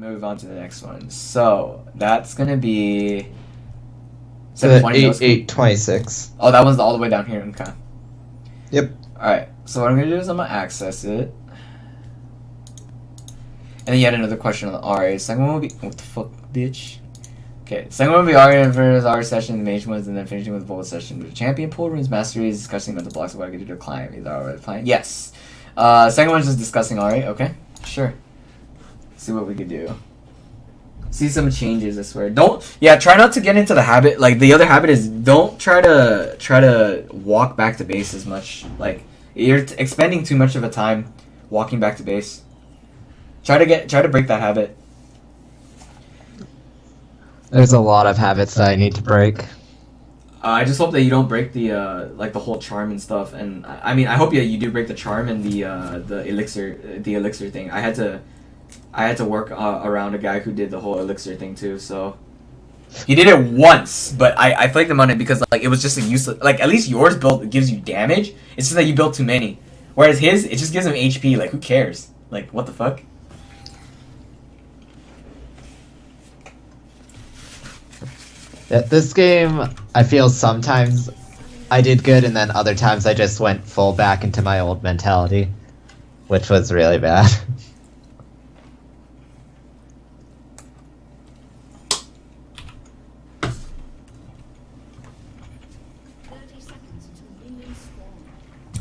move on to the next one. So that's gonna be 720. 826. Oh, that one's all the way down here. Okay. Yep. All right. So what I'm gonna do is I'm gonna access it, and then you had another question on the RA. Second one will be what the fuck, bitch. Okay. Second one will be RA versus R session, the mage ones, and then finishing with Volt session. The champion pool rooms masteries, discussing mental blocks of what I could do to climb. Either already playing. Yes. Second one's just discussing RA. Okay. Sure. See what we could do. See some changes, I swear. Try not to get into the habit. Like, the other habit is don't try to walk back to base as much. Like, you're expending too much of a time walking back to base. Try to break that habit. There's a lot of habits that I need to break. I just hope that you don't break the like the whole charm and stuff. And I mean, I hope you do break the charm and the elixir thing. I had to work around a guy who did the whole elixir thing too, so he did it once, but I flaked him on it because like it was just a useless. Like at least yours gives you damage. It's just that you built too many, whereas his it just gives him HP. Like who cares? Like what the fuck? This game, I feel sometimes I did good, and then other times I just went full back into my old mentality, which was really bad.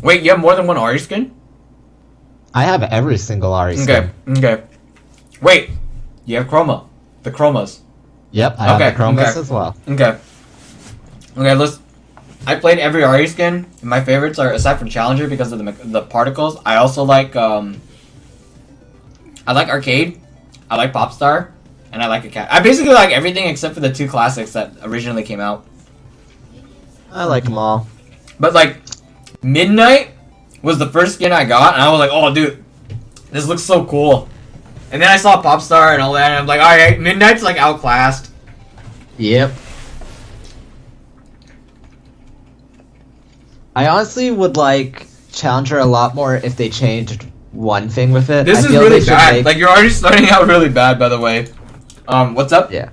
Wait, you have more than one Ahri skin? I have every single Ahri skin. Okay. Wait, you have chroma. The chromas. Yep, I have the chromas as well. Okay, I played every Ahri skin. And my favorites are, aside from Challenger because of the particles, I also like I like Arcade, I like Popstar, and I like a cat. I basically like everything except for the two classics that originally came out. I like them all. But like Midnight was the first skin I got, and I was like, oh dude, this looks so cool. And then I saw Popstar and all that, and I'm like, alright, Midnight's like outclassed. Yep. I honestly would like Challenger a lot more if they changed one thing with it. This is really bad. Like, you're already starting out really bad, by the way. What's up? Yeah.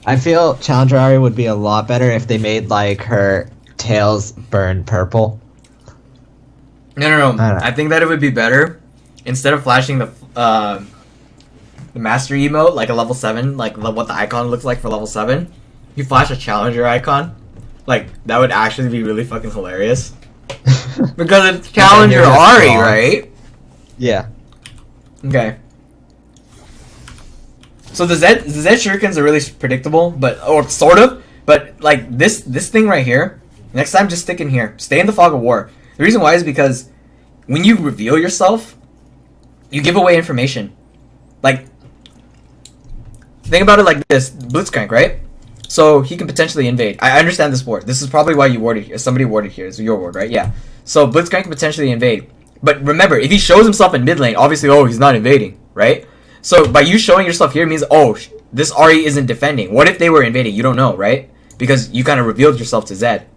I feel Challenger Ahri would be a lot better if they made, like, her tails burn purple. No. I think that it would be better, instead of flashing the master emote, like a level 7, like what the icon looks like for level 7, you flash a Challenger icon. Like, that would actually be really fucking hilarious. Because it's Challenger Ahri, right? Yeah. Okay. So the Zed shurikens are really predictable, or sort of, but like this thing right here, next time just stick in here. Stay in the Fog of War. The reason why is because when you reveal yourself, you give away information. Like, think about it like this: Blitzcrank, right? So he can potentially invade. I understand this ward. This is probably why you warded here. Somebody warded here. It's your ward, right? Yeah. So Blitzcrank can potentially invade. But remember, if he shows himself in mid lane, obviously, he's not invading, right? So by you showing yourself here means, this Ahri isn't defending. What if they were invading? You don't know, right? Because you kind of revealed yourself to Zed.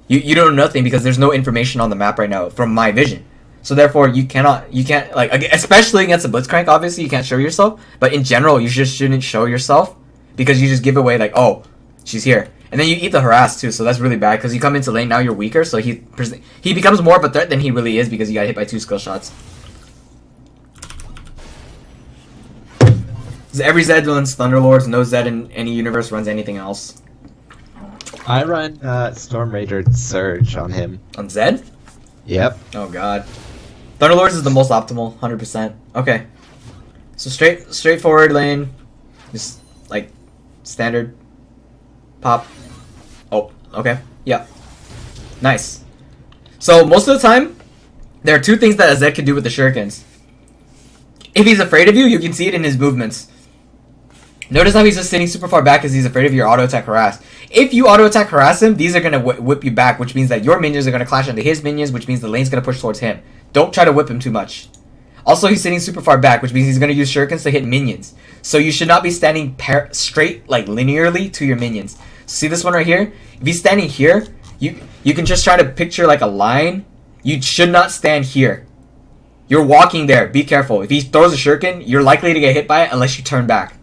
You don't know nothing because there's no information on the map right now from my vision. So therefore, you can't, like, especially against a Blitzcrank, obviously, you can't show yourself. But in general, you just shouldn't show yourself because you just give away, like, she's here. And then you eat the harass, too, so that's really bad because you come into lane, now you're weaker, so he becomes more of a threat than he really is because you got hit by 2 skill shots. Every Zed runs Thunderlords, no Zed in any universe runs anything else. I run Storm Ranger Surge on him. On Zed? Yep. Oh god. Thunderlords is the most optimal, 100%. Okay. So straightforward lane. Just, like, standard. Pop. Oh, okay. Yeah. Nice. So, most of the time, there are 2 things that a Zed can do with the shurikens. If he's afraid of you, you can see it in his movements. Notice how he's just sitting super far back because he's afraid of your auto-attack harass. If you auto-attack harass him, these are going to whip you back, which means that your minions are going to clash into his minions, which means the lane's going to push towards him. Don't try to whip him too much. Also, he's sitting super far back, which means he's going to use shurikens to hit minions. So you should not be standing straight, like, linearly to your minions. See this one right here? If he's standing here, you can just try to picture, like, a line. You should not stand here. You're walking there. Be careful. If he throws a shuriken, you're likely to get hit by it unless you turn back.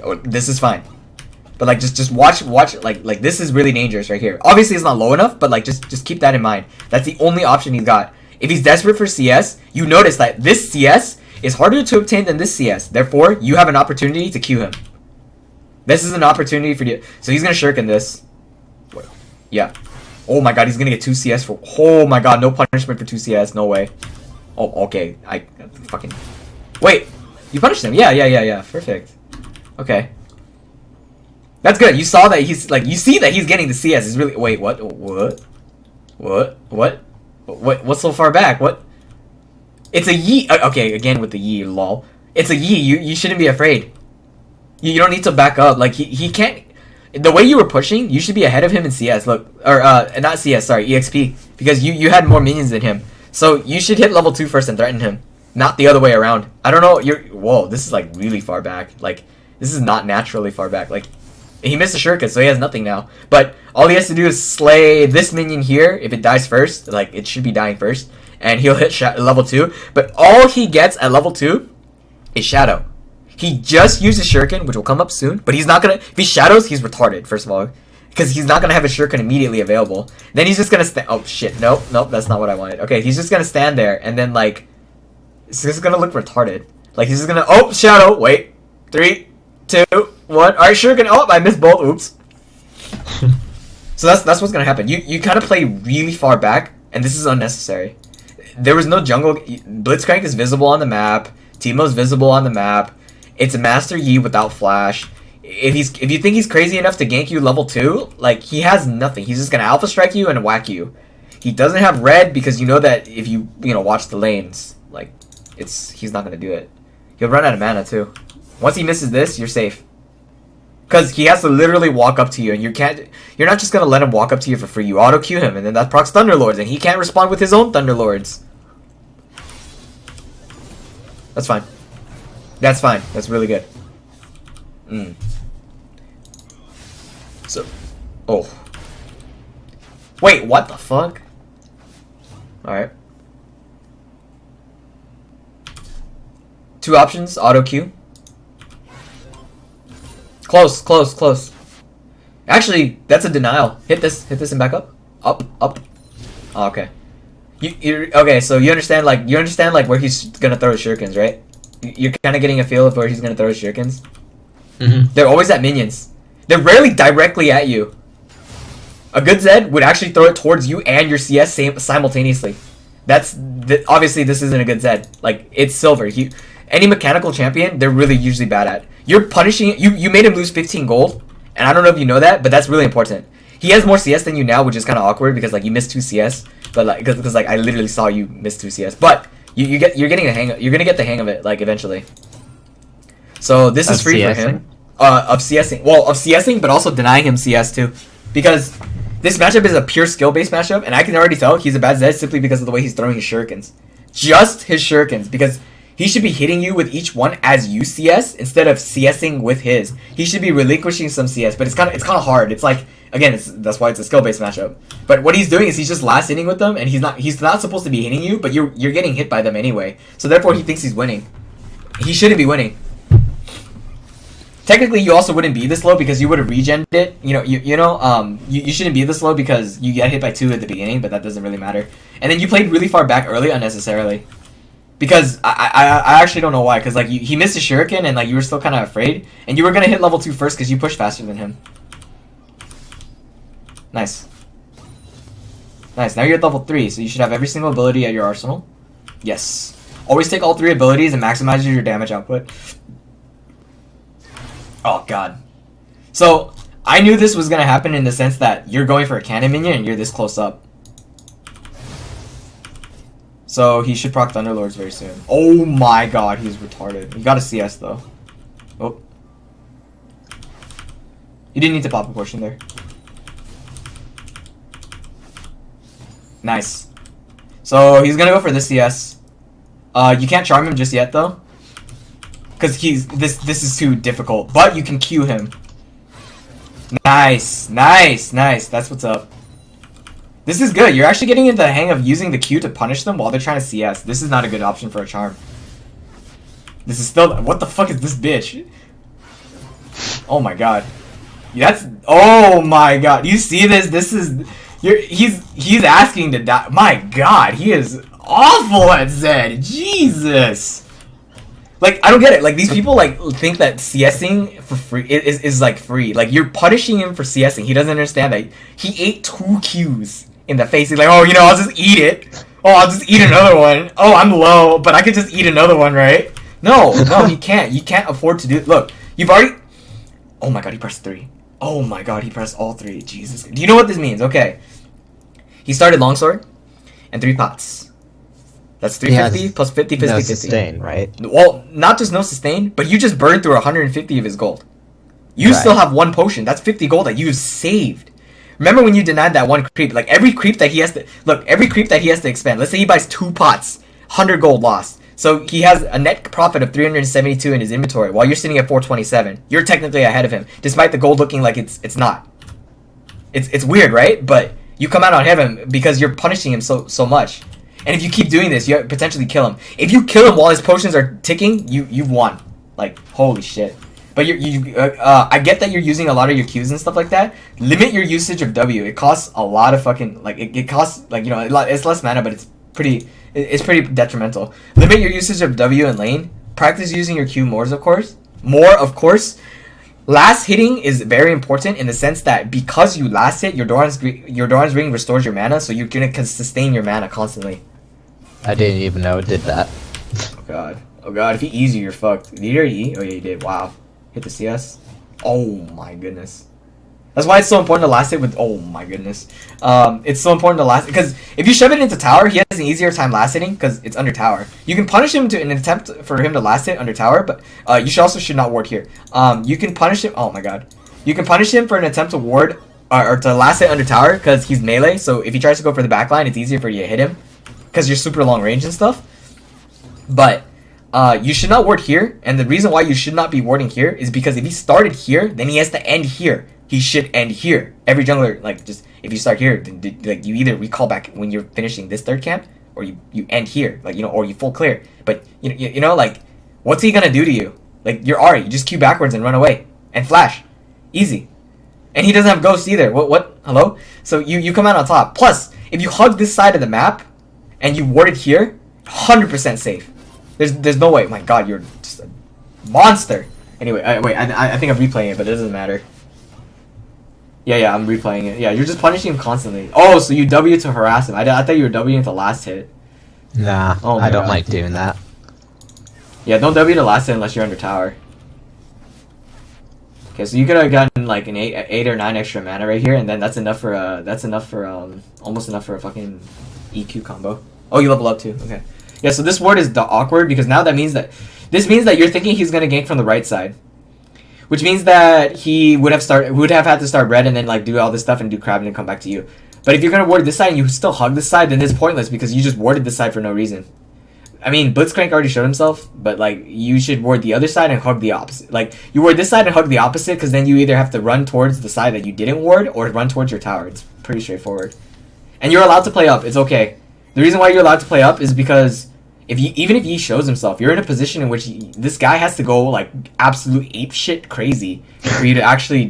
Oh, this is fine. But like just watch like this is really dangerous right here. Obviously it's not low enough, but like just keep that in mind. That's the only option he's got. If he's desperate for CS, you notice that this CS is harder to obtain than this CS. Therefore, you have an opportunity to Q him. This is an opportunity for you. So he's gonna shuriken this. Yeah. Oh my god, he's gonna get 2 CS for. Oh my god, no punishment for 2 CS. No way. Oh, okay. I fucking. Wait, you punished him. Yeah. Perfect. Okay. That's good. You saw that he's like. You see that he's getting the CS. Is really. Wait, what? What's so far back? What? It's a Yi. Okay, again with the Yi. Lol. It's a Yi. You shouldn't be afraid. You don't need to back up. Like he can't. The way you were pushing, you should be ahead of him in CS. Look, or not CS. Sorry, EXP. Because you had more minions than him. So you should hit level 2 first and threaten him, not the other way around. I don't know. Whoa. This is like really far back. Like this is not naturally far back. Like he missed a shuriken, so he has nothing now. But all he has to do is slay this minion here. If it dies first, like it should be dying first, and he'll hit level 2. But all he gets at level 2 is shadow. He just used a shuriken, which will come up soon. But he's not gonna. If he shadows, he's retarded. First of all, because he's not gonna have a shuriken immediately available. Then he's just gonna stand. Oh shit! Nope, that's not what I wanted. Okay, he's just gonna stand there, and then like, it's just gonna look retarded. Like he's just gonna. Oh, shadow. Wait, 3, 2, 1. All right, shuriken. Oh, I missed both. Oops. So that's what's gonna happen. You kind of play really far back, and this is unnecessary. There was no jungle. Blitzcrank is visible on the map. Teemo's visible on the map. It's a Master Yi without flash. If you think he's crazy enough to gank you level 2, like he has nothing. He's just gonna alpha strike you and whack you. He doesn't have red because you know that if you watch the lanes, like he's not gonna do it. He'll run out of mana too. Once he misses this, you're safe. Cause he has to literally walk up to you, and you're not just gonna let him walk up to you for free. You auto Q him, and then that procs Thunderlords, and he can't respond with his own Thunderlords. That's fine. That's fine. That's really good. So, oh. Wait, what the fuck? Alright. 2 options, auto Q. Close. Actually, that's a denial. Hit this and back up. Up. Oh, okay. Okay, so you understand like where he's gonna throw his shurikens, right? You're kind of getting a feel of where he's gonna throw his shurikens. They're always at minions. They're rarely directly at you. A good Zed would actually throw it towards you and your CS simultaneously. Obviously this isn't a good Zed. Like it's silver. Any mechanical champion, they're really usually bad at. You're punishing. You made him lose 15 gold, and I don't know if you know that, but that's really important. He has more CS than you now, which is kind of awkward because like you missed 2 CS, but like because like I literally saw you miss 2 CS, but. You're getting the hang. You're gonna get the hang of it, like eventually. So this is free for him. Of CSing. Well, of CSing, but also denying him CS too, because this matchup is a pure skill-based matchup, and I can already tell he's a bad Zed simply because of the way he's throwing his shurikens. Just his shurikens, because he should be hitting you with each one as you CS instead of CSing with his. He should be relinquishing some CS, but it's kind of hard. It's like. Again, that's why it's a skill-based matchup. But what he's doing is he's just last hitting with them, and he's not supposed to be hitting you, but you're getting hit by them anyway. So therefore, he thinks he's winning. He shouldn't be winning. Technically, you also wouldn't be this low because you would have regened it. You shouldn't be this low because you get hit by 2 at the beginning, but that doesn't really matter. And then you played really far back early unnecessarily. Because I actually don't know why. Because like he missed a shuriken, and like you were still kind of afraid, and you were gonna hit level 2 first because you pushed faster than him. Nice. Now you're at level 3, so you should have every single ability at your arsenal. Yes. Always take all 3 abilities and maximize your damage output. Oh god. So, I knew this was gonna happen in the sense that you're going for a cannon minion and you're this close up. So, he should proc Thunderlords very soon. Oh my god, he's retarded. He got a CS though. Oh. You didn't need to pop a portion there. Nice. So he's gonna go for this CS. You can't charm him just yet though, because this is too difficult. But you can Q him. Nice. That's what's up. This is good. You're actually getting into the hang of using the Q to punish them while they're trying to CS. This is not a good option for a charm. This is still... What the fuck is this bitch? Oh my god. That's... Oh my god. You see this? This is... He's asking to die. My god, he is awful at Zed. Jesus. Like, I don't get it. Like, these people, like, think that CSing for free is like, free. Like, you're punishing him for CSing. He doesn't understand that. He ate 2 Qs in the face. He's like, oh, you know, I'll just eat it. Oh, I'll just eat another one. Oh, I'm low, but I could just eat another one, right? No, you can't. You can't afford to do it. Look, you've already... Oh my god, he pressed 3. Oh my god, he pressed all 3. Jesus. Do you know what this means? Okay. He started longsword and 3 pots. That's 350 plus 50, 50, no 50. sustain, right? Well, not just no sustain, but you just burned through 150 of his gold. You still have 1 potion. That's 50 gold that you saved. Remember when you denied that 1 creep? Like, every creep that he has to... Look, every creep that he has to expend. Let's say he buys 2 pots. 100 gold lost. So he has a net profit of 372 in his inventory while you're sitting at 427. You're technically ahead of him, despite the gold looking like it's not. It's weird, right? But you come out on him because you're punishing him so much. And if you keep doing this, you potentially kill him. If you kill him while his potions are ticking, you've won. Like, holy shit. But I get that you're using a lot of your Qs and stuff like that. Limit your usage of W. It costs a lot of fucking... Like, it costs, like, you know, it's less mana, but it's pretty detrimental. Limit your usage of W and lane. Practice using your Q more, of course. Last hitting is very important in the sense that because you last hit, your Doran's ring restores your mana, so you're gonna sustain your mana constantly. I didn't even know it did that. Oh god, if he E's you, you're fucked. Did he already E? Oh yeah, he did. Wow. Hit the CS. Oh my goodness. That's why it's so important to last hit with... Oh my goodness. It's so important to last... Because if you shove it into tower, he has an easier time last hitting because it's under tower. You can punish him in an attempt for him to last hit under tower, but you should not ward here. You can punish him... Oh my god. You can punish him for an attempt to ward... or to last hit under tower because he's melee, so if he tries to go for the backline, it's easier for you to hit him because you're super long range and stuff. But... you should not ward here, and the reason why you should not be warding here is because if he started here, then he has to end here. He should end here. Every jungler, like, just, if you start here, then, like, you either recall back when you're finishing this third camp, or you end here, like, you know, or you full clear. But, you know, like, what's he gonna do to you? Like, you're Ahri, you just Q backwards and run away. And flash. Easy. And he doesn't have ghost either. What? Hello? So, you come out on top. Plus, if you hug this side of the map, and you ward it here, 100% safe. There's no way. My god, you're just a monster. Anyway, I think I'm replaying it, but it doesn't matter. Yeah, I'm replaying it. Yeah, you're just punishing him constantly. Oh, so you W to harass him. I thought you were W to last hit. Nah, I don't like doing that. Yeah, don't W to last hit unless you're under tower. Okay, so you could have gotten like an 8 or 9 extra mana right here, and then that's enough for almost enough for a fucking EQ combo. Oh, you level up too. Okay. Yeah, so this ward is awkward because now this means that you're thinking he's gonna gank from the right side. Which means that he would have had to start red and then like do all this stuff and do crab and then come back to you. But if you're gonna ward this side and you still hug this side, then it's pointless because you just warded this side for no reason. I mean, Blitzcrank already showed himself, but like you should ward the other side and hug the opposite. Like you ward this side and hug the opposite because then you either have to run towards the side that you didn't ward or run towards your tower. It's pretty straightforward. And you're allowed to play up. It's okay. The reason why you're allowed to play up is because even if he shows himself, you're in a position in which this guy has to go like absolute ape shit crazy for you to actually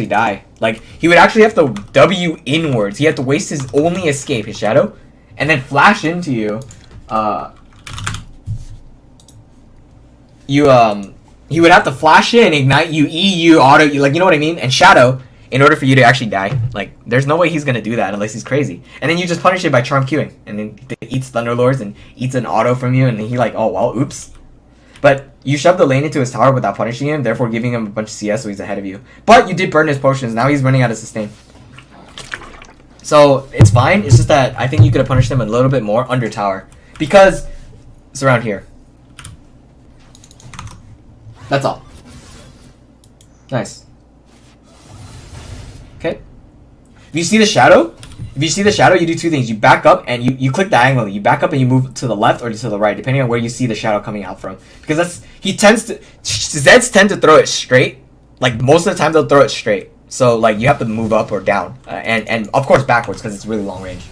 die. Like he would actually have to W inwards. He had to waste his only escape, his shadow, and then flash into you. He would have to flash in, ignite you, E you, auto you, like you know what I mean, and shadow. In order for you to actually die, like, there's no way he's gonna do that unless he's crazy. And then you just punish it by charm queuing, and then he eats Thunderlords and eats an auto from you, and then he like, oh well, oops. But you shoved the lane into his tower without punishing him, therefore giving him a bunch of CS, so he's ahead of you. But you did burn his potions. Now he's running out of sustain. So it's fine. It's just that I think you could have punished him a little bit more under tower because it's around here. That's all. Nice. Okay. If you see the shadow, you do 2 things. You back up and you click diagonally. You back up and you move to the left or to the right, depending on where you see the shadow coming out from. Because Zeds tend to throw it straight. Like most of the time they'll throw it straight. So like you have to move up or down, and of course backwards because it's really long range.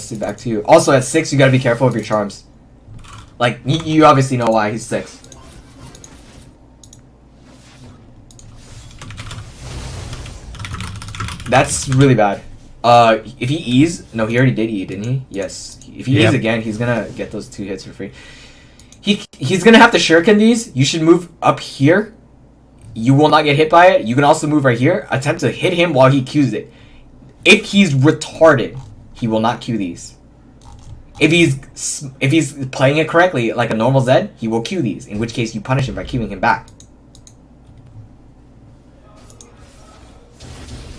Sit back to you. Also at 6, you gotta be careful of your charms. Like you obviously know why he's 6. That's really bad. If he E's, no, he already did E, didn't he? Yes. If he E's again, he's gonna get those 2 hits for free. He's gonna have to shuriken these. You should move up here. You will not get hit by it. You can also move right here. Attempt to hit him while he Qs it. If he's retarded, he will not Q these. If he's playing it correctly, like a normal Zed, he will Q these. In which case, you punish him by Qing him back.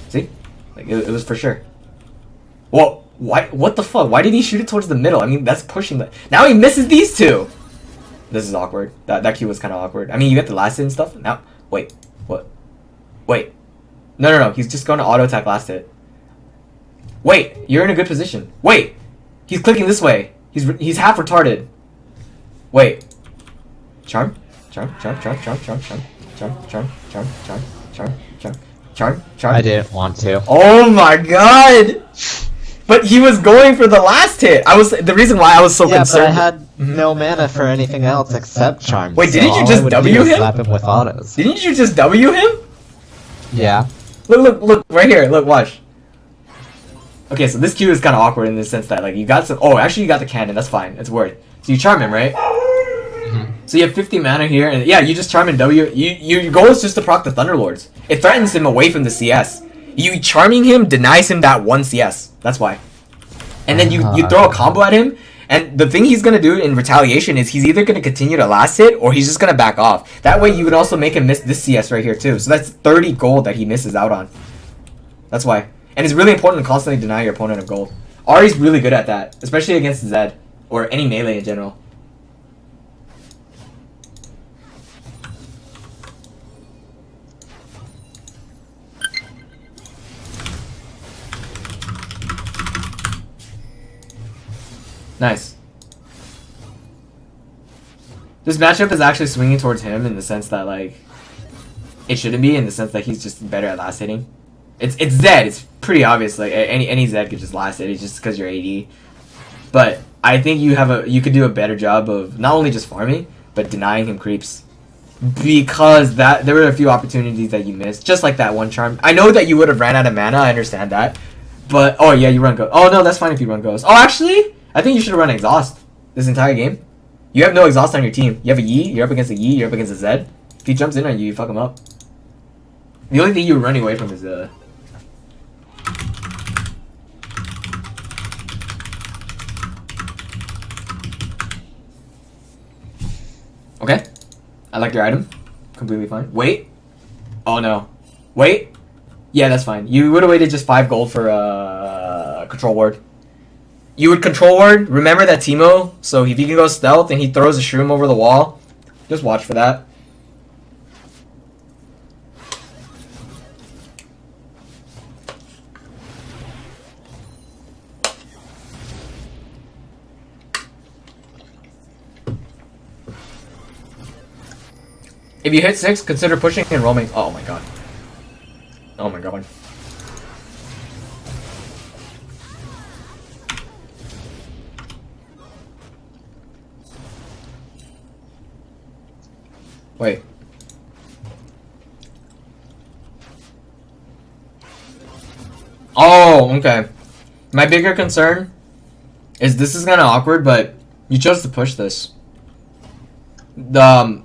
See? Like it was for sure. Well, why? What the fuck? Why did he shoot it towards the middle? I mean, that's pushing the. Now he misses these 2. This is awkward. That Q was kind of awkward. I mean, you get the last hit and stuff. Now, wait, what? Wait, no. He's just going to auto attack last hit. Wait, you're in a good position. Wait, he's clicking this way. He's half retarded. Wait, charm. I didn't want to. Oh my god! But he was going for the last hit. The reason why I was so concerned. But I had no mana for anything else except charm. Wait, didn't you just W him? Slap him with autos. Didn't you just W him? Yeah. Look right here. Look, watch. Okay, so this Q is kind of awkward in the sense that like you got some. Oh, actually you got the cannon. That's fine. It's worth. So you charm him, right? So you have 50 mana here, and yeah, you just charm and W. Your goal is just to proc the Thunderlords. It threatens him away from the CS. You charming him denies him that 1 CS. That's why. And then you throw a combo at him, and the thing he's gonna do in retaliation is he's either gonna continue to last hit or he's just gonna back off. That way you can also make him miss this CS right here too. So that's 30 gold that he misses out on. That's why. And it's really important to constantly deny your opponent of gold. Ahri's really good at that, especially against Zed or any melee in general. Nice. This matchup is actually swinging towards him in the sense that, like, it shouldn't be, in the sense that he's just better at last hitting. It's Zed. It's pretty obvious. Like, any Zed could just last hit. It's just because you're AD. But I think you could do a better job of not only just farming, but denying him creeps. Because there were a few opportunities that you missed. Just like that one charm. I know that you would have ran out of mana. I understand that. But, oh yeah, you run Ghost. Oh no, that's fine if you run Ghost. Oh, actually, I think you should have run Exhaust this entire game. You have no Exhaust on your team. You have a Yi, you're up against a Yi, you're up against a Zed. If he jumps in on you, you fuck him up. The only thing you're running away from is Okay. I like your item. Completely fine. Wait. Oh no. Wait. Yeah, that's fine. You would have waited just 5 gold for control ward. You would control ward. Remember that Teemo. So if he can go stealth and he throws a shroom over the wall, just watch for that. If you hit 6, consider pushing and roaming. Oh my god. Oh my god. Wait. Oh, okay. My bigger concern is this is kind of awkward, but you chose to push this. The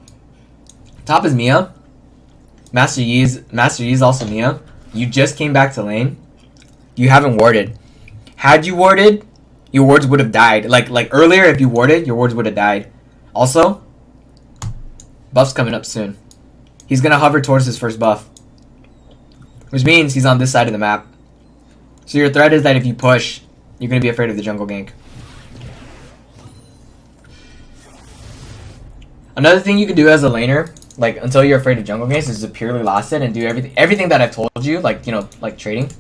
top is Mia. Master Yi's also Mia. You just came back to lane. You haven't warded. Had you warded, your wards would have died. Like earlier, if you warded, your wards would have died. Also, buff's coming up soon. He's gonna hover towards his first buff, which means he's on this side of the map. So your threat is that if you push, you're gonna be afraid of the jungle gank. Another thing you can do as a laner, like until you're afraid of jungle ganks, is to purely last it and do everything that I've told you, like like trading.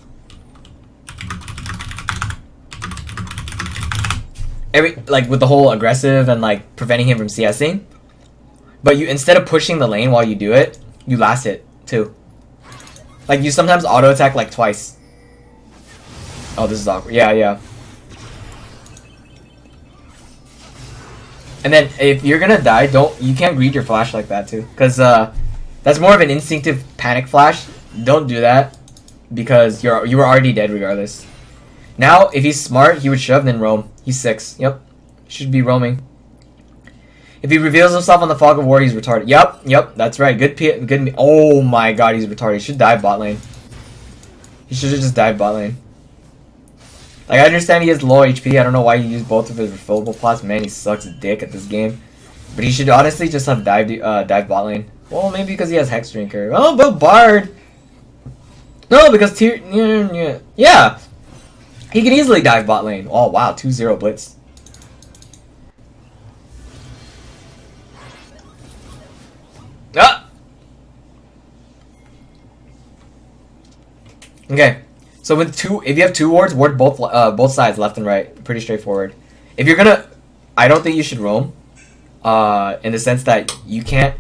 Like with the whole aggressive and like preventing him from CSing, but you instead of pushing the lane while you do it, you last hit too. Like you sometimes auto attack like twice. Oh, this is awkward. Yeah, yeah. And then if you're gonna die, you can't greed your flash like that too, because that's more of an instinctive panic flash. Don't do that because you were already dead regardless. Now, if he's smart, he would shove then roam. He's 6. Yep, should be roaming. If he reveals himself on the Fog of War, he's retarded. Yep, that's right. Good. Oh my god, he's retarded. He should dive bot lane. He should have just dived bot lane. Like, I understand he has low HP. I don't know why he used both of his refillable pots. Man, he sucks dick at this game. But he should honestly just have dive bot lane. Well, maybe because he has Hex Drinker. Oh, but Bard. No, because tier. Yeah. He can easily dive bot lane. Oh, wow. 2-0 blitz. Ah! Okay. So if you have 2 wards, ward both sides, left and right. Pretty straightforward. If you're gonna, I don't think you should roam. In the sense that you can't.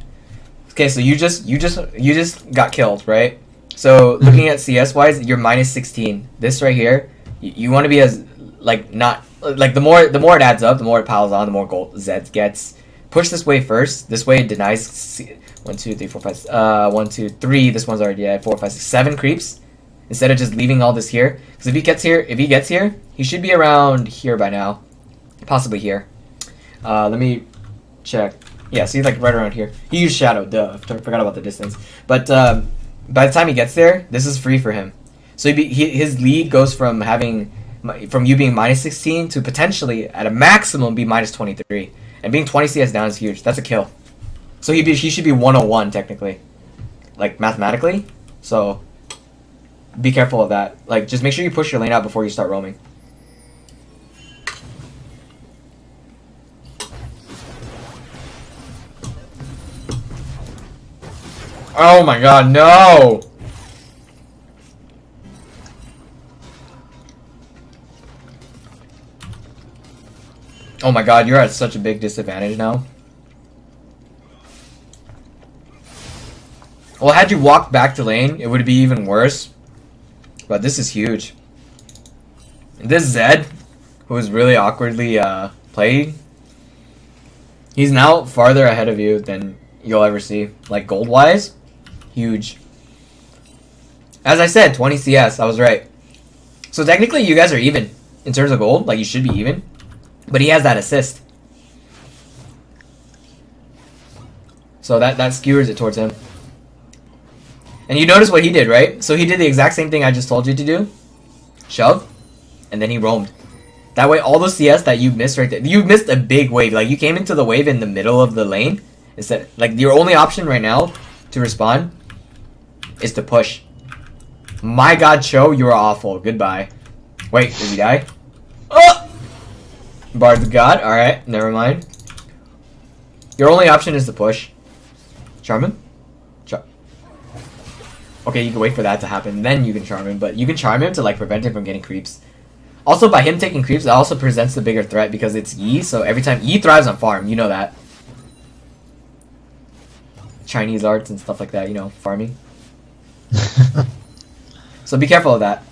Okay, so you just got killed, right? So looking at CS wise, you're minus 16. This right here, you want to be as like not like the more it adds up, the more it piles on, the more gold Zed gets. Push this way first. This way it denies 1, 2, 3, 4, 5. 1, 2, 3. This one's already at 4, 5, 6, 7 creeps. Instead of just leaving all this here, because if he gets here, he should be around here by now, possibly here. Let me check. Yeah, see, like right around here. He used shadow. Duh, I forgot about the distance. But by the time he gets there, this is free for him. So his lead goes from you being minus 16 to potentially at a maximum be minus 23, and being 20 CS down is huge. That's a kill. So he should be 101 technically, like mathematically. So. Be careful of that. Like, just make sure you push your lane out before you start roaming. Oh my god, no! Oh my god, you're at such a big disadvantage now. Well, had you walked back to lane, it would be even worse. But this is huge. This Zed, who is really awkwardly played, he's now farther ahead of you than you'll ever see. Like, gold-wise, huge. As I said, 20 CS, I was right. So technically, you guys are even in terms of gold. Like, you should be even. But he has that assist. So that skewers it towards him. And you notice what he did, right? So he did the exact same thing I just told you to do. Shove. And then he roamed. That way, all the CS that you missed right there. You missed a big wave. Like, you came into the wave in the middle of the lane. Instead, like, your only option right now to respond is to push. My god, Cho, you are awful. Goodbye. Wait, did he die? Oh! Bard the god. Alright, never mind. Your only option is to push. Charm him? Okay, you can wait for that to happen, then you can charm him, but you can charm him to like prevent him from getting creeps. Also, by him taking creeps, that also presents the bigger threat because it's Yi, so every time Yi thrives on farm, you know that. Chinese arts and stuff like that, you know, farming. So be careful of that.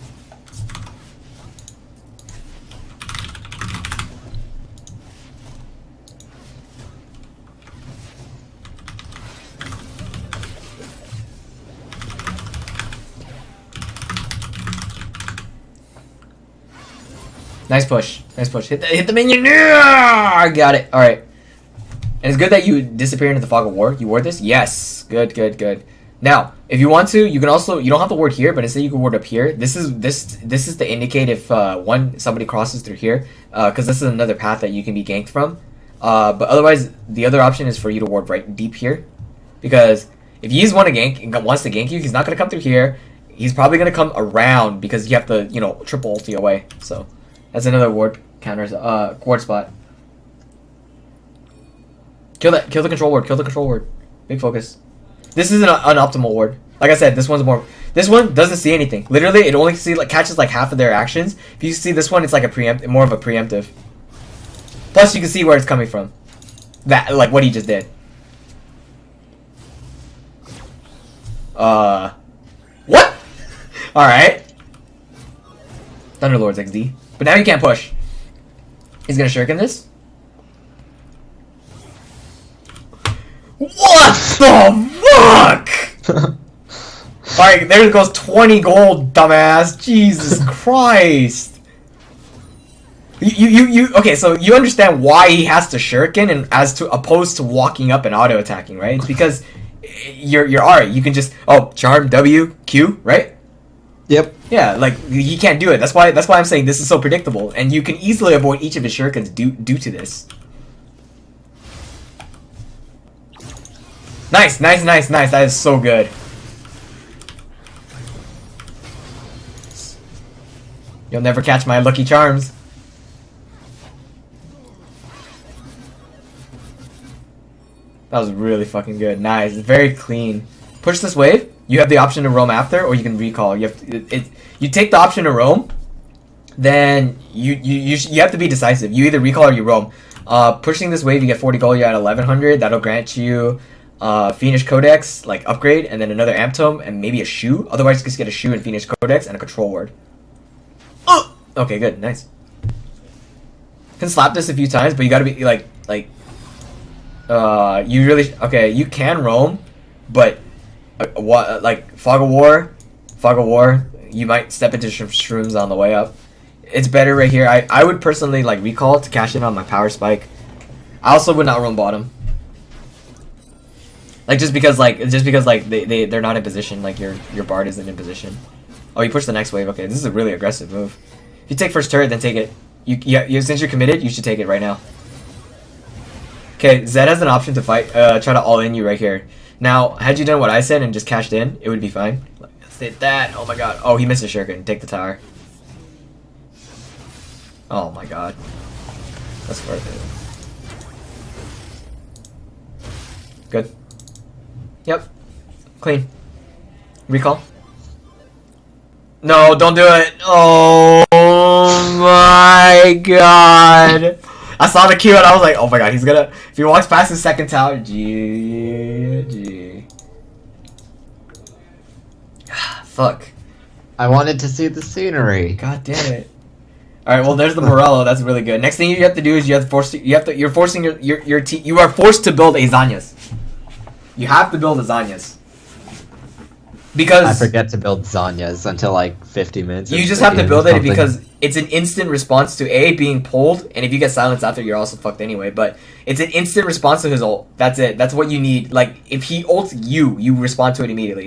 Nice push. Nice push. Hit the minion. I got it. Alright. And it's good that you disappear into the Fog of War. You ward this? Yes. Good, good, good. Now, if you want to, you can also, you don't have to ward here, but instead you can ward up here. This is to indicate if somebody crosses through here, because this is another path that you can be ganked from. But otherwise, the other option is for you to ward right deep here, because if he's wants to gank you, he's not gonna come through here. He's probably gonna come around because you have to, you know, triple ulti away. So that's another ward counter, ward spot. Kill the control ward. Kill the control ward. Big focus. This is an unoptimal ward. Like I said, this one's more. This one doesn't see anything. Literally, it only catches like half of their actions. If you see this one, it's like a more of a preemptive. Plus, you can see where it's coming from. That, like what he just did. What? Alright. Thunderlord's XD. But now you can't push. He's gonna shuriken this. What the fuck? Alright, there goes 20 gold, dumbass. Jesus Christ. Okay, so you understand why he has to shuriken and as to opposed to walking up and auto attacking, right? It's because you're Ahri. You can just charm W Q, right? Yep. Yeah, like he can't do it. That's why I'm saying this is so predictable, and you can easily avoid each of his shurikens due to this. Nice. That is so good. You'll never catch my lucky charms. That was really fucking good. Nice. Very clean. Push this wave. You have the option to roam after, or you can recall. You have you take the option to roam, then you have to be decisive. You either recall or you roam. Pushing this wave, you get 40 gold. You're at 1100. That'll grant you Fiendish Codex like upgrade, and then another Amp Tome, and maybe a shoe. Otherwise, you just get a shoe and Fiendish Codex and a control word. Okay, good, nice. Can slap this a few times, but you gotta be like you really you can roam, but what like Fog of War, you might step into shrooms on the way up. It's better right here. I would personally like recall to cash in on my power spike. I also would not roam bottom. Like just because they're not in position, like your Bard isn't in position. Oh, you push the next wave. Okay, this is a really aggressive move. If you take first turret, then take it. Since you're committed, you should take it right now. Okay, Zed has an option to fight, try to all-in you right here. Now, had you done what I said and just cashed in, it would be fine. Let's hit that. Oh my god. Oh, he missed a shuriken. Take the tower. Oh my god. That's worth it. Good. Yep. Clean. Recall. No, don't do it. Oh my god. I saw the Q and I was like, oh my god, he's gonna... If he walks past his second tower, GG. Fuck. I wanted to see the scenery. God damn it. Alright, well there's the Morello, that's really good. Next thing you have to do is you are forced to build a Zanyas. You have to build a Zanyas. Because I forget to build Zanya's until like 50 minutes. You just have to build it because it's an instant response to A, being pulled, and if you get silenced after, you're also fucked anyway, but it's an instant response to his ult. That's it. That's what you need. Like, if he ults you respond to it immediately.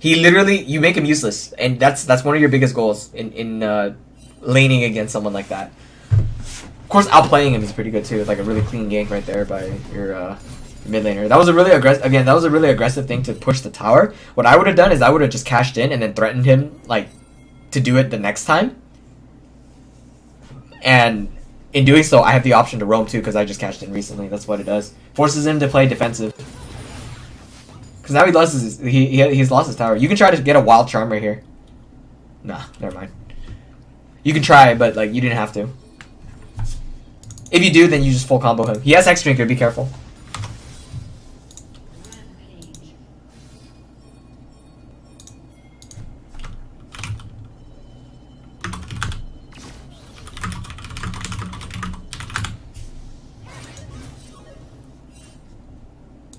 You make him useless, and that's one of your biggest goals in laning against someone like that. Of course, outplaying him is pretty good too. It's like a really clean gank right there by your mid laner. That was a really aggressive thing to push the tower. What I would have done is I would have just cashed in and then threatened him like to do it the next time. And in doing so, I have the option to roam too because I just cashed in recently. That's what it does. Forces him to play defensive. Because now he's lost his tower. You can try to get a wild charm right here. Nah, never mind. You can try, but like you didn't have to. If you do, then you just full combo him. He has Hex Drinker. Be careful.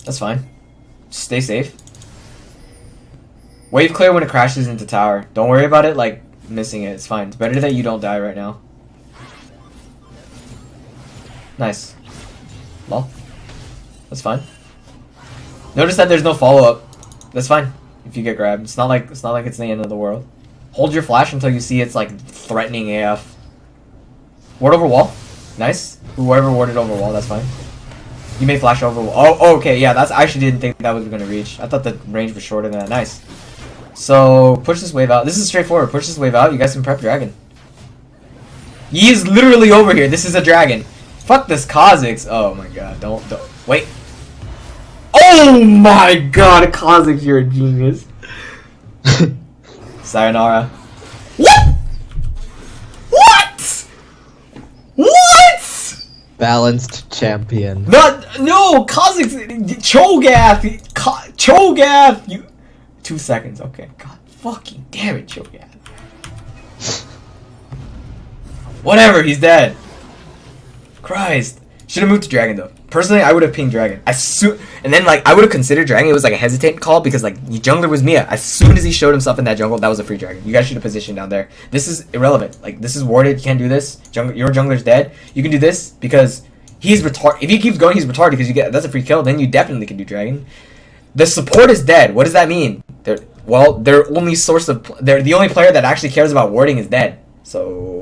That's fine. Just stay safe. Wave clear when it crashes into tower. Don't worry about it, like, missing it. It's fine. It's better that you don't die right now. Nice. Lol. That's fine. Notice that there's no follow-up. That's fine if you get grabbed. It's not like it's the end of the world. Hold your flash until you see it's, like, threatening AF. Ward over wall. Nice. Whoever warded over wall, that's fine. You may flash over. Oh, okay, yeah. I actually didn't think that was gonna reach. I thought the range was shorter than that. Nice. So push this wave out. This is straightforward. Push this wave out. You guys can prep dragon. He is literally over here. This is a dragon. Fuck this Kha'Zix. Oh my god. Don't wait. Oh my god, Kha'Zix, you're a genius. Sayonara. What? What? What? Balanced champion. No, Kha'Zix, Cho'Gath, you 2 seconds. Okay. God fucking damn it, Cho'Gath. Whatever, he's dead. Christ. Should have moved to Dragon though. Personally, I would have pinged Dragon. And then like I would have considered Dragon. It was like a hesitant call because like the jungler was Mia. As soon as he showed himself in that jungle, that was a free Dragon. You guys should have positioned down there. This is irrelevant. Like this is warded. You can't do this. Your jungler's dead. You can do this because he's retarded. If he keeps going, he's retarded because that's a free kill. Then you definitely can do Dragon. The support is dead. What does that mean? Their only source of the only player that actually cares about warding is dead. So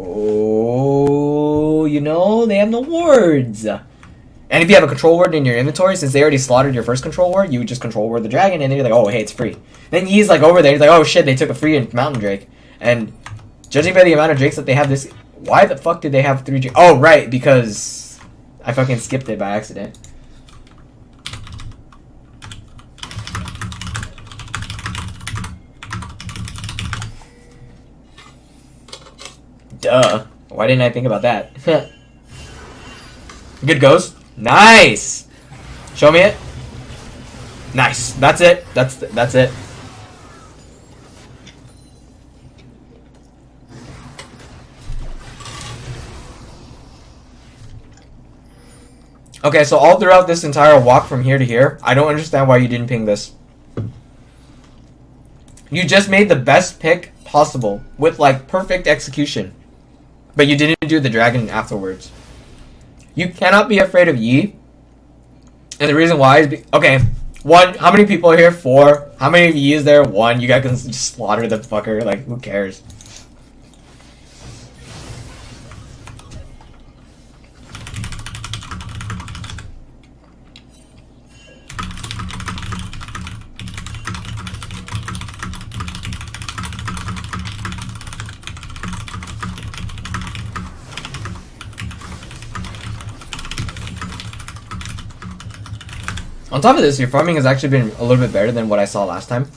you know they have no wards. And if you have a control ward in your inventory, since they already slaughtered your first control ward, you would just control ward the dragon, and then you're like, oh hey, it's free. Then he's like over there, he's like, oh shit, they took a free mountain drake. And judging by the amount of drakes that they have this, why the fuck did they have 3 drakes? Oh right, because I fucking skipped it by accident. Duh. Why didn't I think about that? Good goes. Nice. Show me it. Nice. That's it. That's it. Okay, so all throughout this entire walk from here to here, I don't understand why you didn't ping this. You just made the best pick possible with like perfect execution. But you didn't do the dragon afterwards. You cannot be afraid of Yi. And the reason why is... okay, 1, how many people are here? 4. How many of Yi is there? 1. You guys can just slaughter the fucker. Like, who cares? On top of this, your farming has actually been a little bit better than what I saw last time.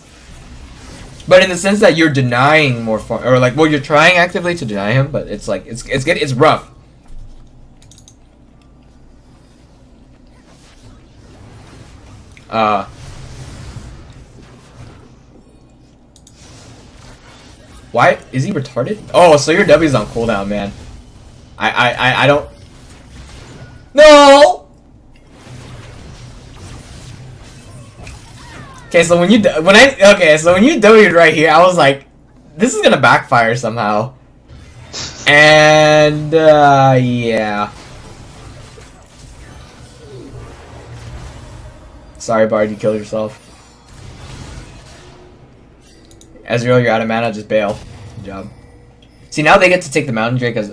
But in the sense that you're denying more farm, or like, well, you're trying actively to deny him, but it's like, it's rough. Why? Is he retarded? Oh, so your W's on cooldown, man. I don't... No! Okay, so when you W'd right here, I was like, this is gonna backfire somehow. And yeah. Sorry, Bard, you killed yourself. Ezreal, you're out of mana, just bail. Good job. See, now they get to take the Mountain Drake as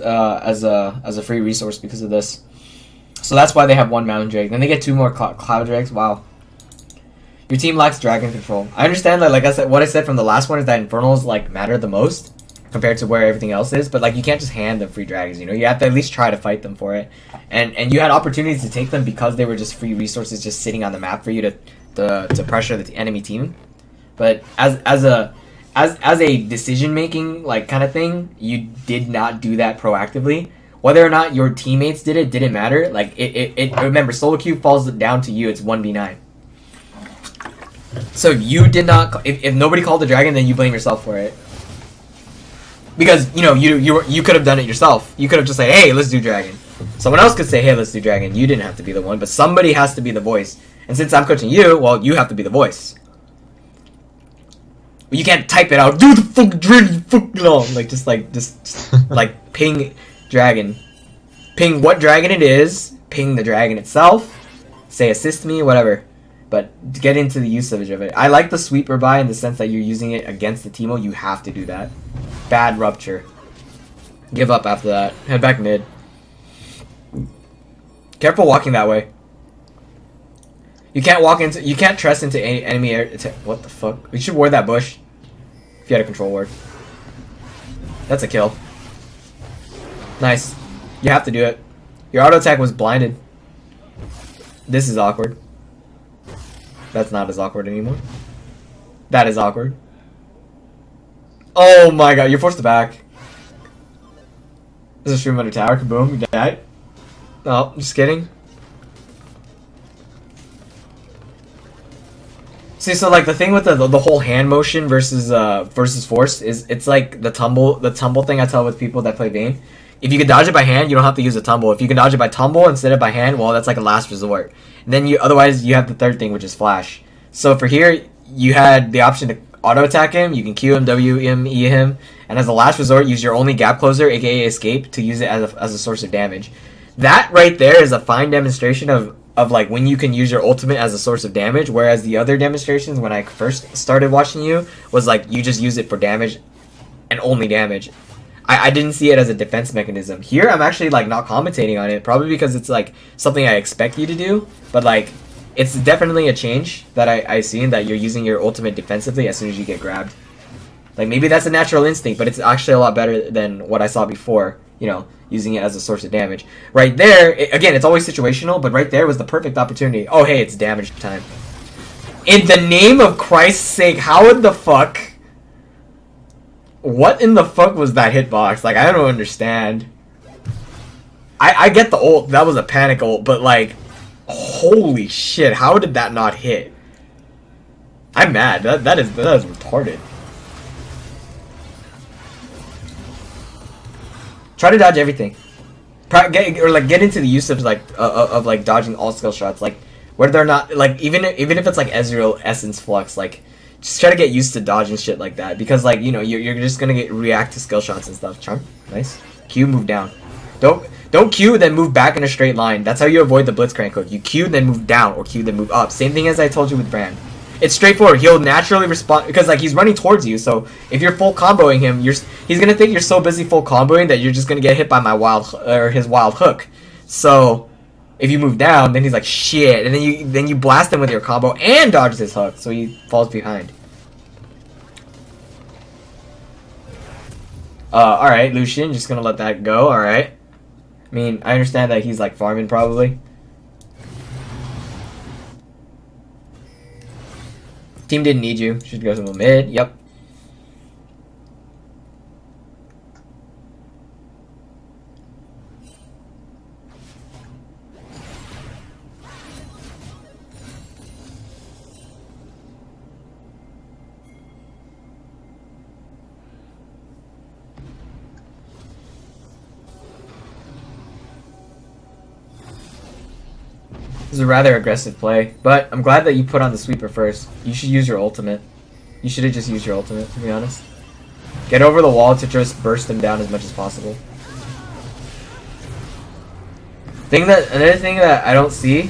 a free resource because of this. So that's why they have 1 Mountain Drake. Then they get 2 more Cloud Drakes. Wow. Your team lacks dragon control. I understand that, like I said, what I said from the last one is that Infernals like matter the most compared to where everything else is. But like you can't just hand them free dragons. You know, you have to at least try to fight them for it. And you had opportunities to take them because they were just free resources just sitting on the map for you to pressure the enemy team. But as a decision making like kind of thing, you did not do that proactively. Whether or not your teammates did it didn't matter. Like it remember, solo queue falls down to you. It's 1v9. So if you did not, if nobody called the dragon, then you blame yourself for it. Because you know you could have done it yourself. You could have just said, "Hey, let's do dragon." Someone else could say, "Hey, let's do dragon." You didn't have to be the one, but somebody has to be the voice. And since I'm coaching you, well, you have to be the voice. You can't type it out. Do the fucking dragon, fuck no. Like just like ping dragon, ping what dragon it is, ping the dragon itself, say assist me, whatever. But to get into the usage of it, I like the sweeper buy in the sense that you're using it against the Teemo. You have to do that. Bad rupture. Give up after that. Head back mid. Careful walking that way. You can't trust into enemy air. What the fuck? We should ward that bush. If you had a control ward. That's a kill. Nice. You have to do it. Your auto attack was blinded. This is awkward. That's not as awkward anymore. That is awkward. Oh my god, you're forced to back. There's a stream under tower. Kaboom, you died. No, just kidding. See, so like the thing with the whole hand motion versus force is it's like the tumble thing I tell with people that play Vayne. If you can dodge it by hand, you don't have to use a tumble. If you can dodge it by tumble instead of by hand, well, that's like a last resort. And then otherwise you have the third thing, which is flash. So for here, you had the option to auto attack him. You can Q him, W him, E him, and as a last resort, use your only gap closer, aka escape, to use it as a source of damage. That right there is a fine demonstration of like when you can use your ultimate as a source of damage, whereas the other demonstrations when I first started watching you was like you just use it for damage and only damage. I didn't see it as a defense mechanism. Here I'm actually like not commentating on it, probably because it's like something I expect you to do, but like it's definitely a change that I've seen, that you're using your ultimate defensively as soon as you get grabbed. Like maybe that's a natural instinct, but it's actually a lot better than what I saw before, you know, using it as a source of damage. Right there, again, it's always situational, but right there was the perfect opportunity. Oh, hey, it's damage time. In the name of Christ's sake, how in the fuck? What in the fuck was that hitbox? Like, I don't understand. I get the ult, that was a panic ult, but like, holy shit, how did that not hit? I'm mad, that is retarded. Try to dodge everything. Get into the use of like dodging all skill shots, like where they're not like even if it's like Ezreal Essence Flux, like just try to get used to dodging shit like that, because like you know you're just gonna react to skill shots and stuff. Charm, nice. Q, move down. Don't Q then move back in a straight line. That's how you avoid the Blitzcrank hook. You Q then move down, or Q then move up. Same thing as I told you with Brand. It's straightforward. He'll naturally respond because like he's running towards you. So if you're full comboing him, he's gonna think you're so busy full comboing that you're just gonna get hit by his wild hook. So if you move down, then he's like shit, and then you blast him with your combo and dodge his hook, so he falls behind. All right, Lucian, just gonna let that go. All right. I mean, I understand that he's like farming probably. Team didn't need you. Should go to the mid. Yep. This is a rather aggressive play, but I'm glad that you put on the sweeper first. You should use your ultimate. You should have just used your ultimate, to be honest. Get over the wall to just burst them down as much as possible. Another thing that I don't see,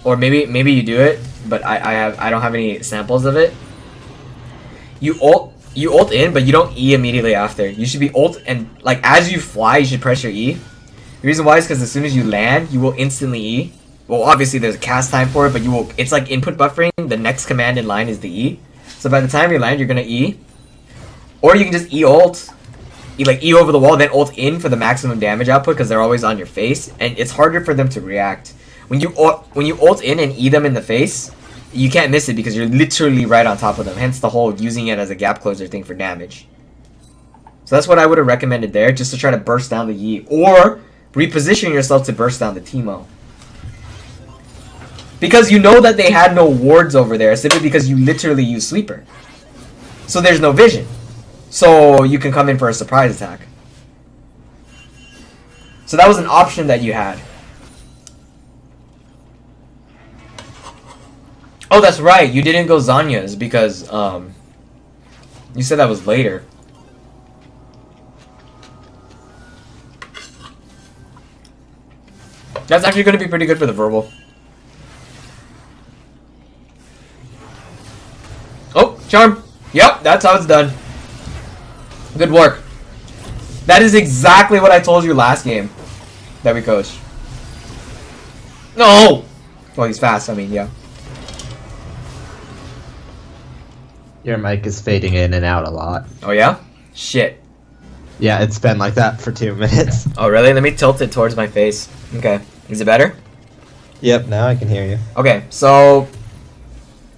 or maybe you do it, but I don't have any samples of it. You ult in, but you don't E immediately after. You should be ult, and like as you fly, you should press your E. The reason why is because as soon as you land, you will instantly E. Well, obviously there's a cast time for it, but it's like input buffering. The next command in line is the E. So by the time you land, you're gonna E. Or you can just E ult. E over the wall, then ult in for the maximum damage output because they're always on your face, and it's harder for them to react. When you ult in and E them in the face, you can't miss it because you're literally right on top of them. Hence the whole using it as a gap closer thing for damage. So that's what I would have recommended there, just to try to burst down the E, or reposition yourself to burst down the Teemo. Because you know that they had no wards over there, simply because you literally use sweeper. So there's no vision. So you can come in for a surprise attack. So that was an option that you had. Oh, that's right. You didn't go Zanya's because you said that was later. That's actually going to be pretty good for the verbal. Oh, charm. Yep, that's how it's done. Good work. That is exactly what I told you last game that we coached. No! Well, he's fast, I mean, yeah. Your mic is fading in and out a lot. Oh, yeah? Shit. Yeah, it's been like that for 2 minutes. Oh, really? Let me tilt it towards my face. Okay. Is it better? Yep, now I can hear you. Okay, so...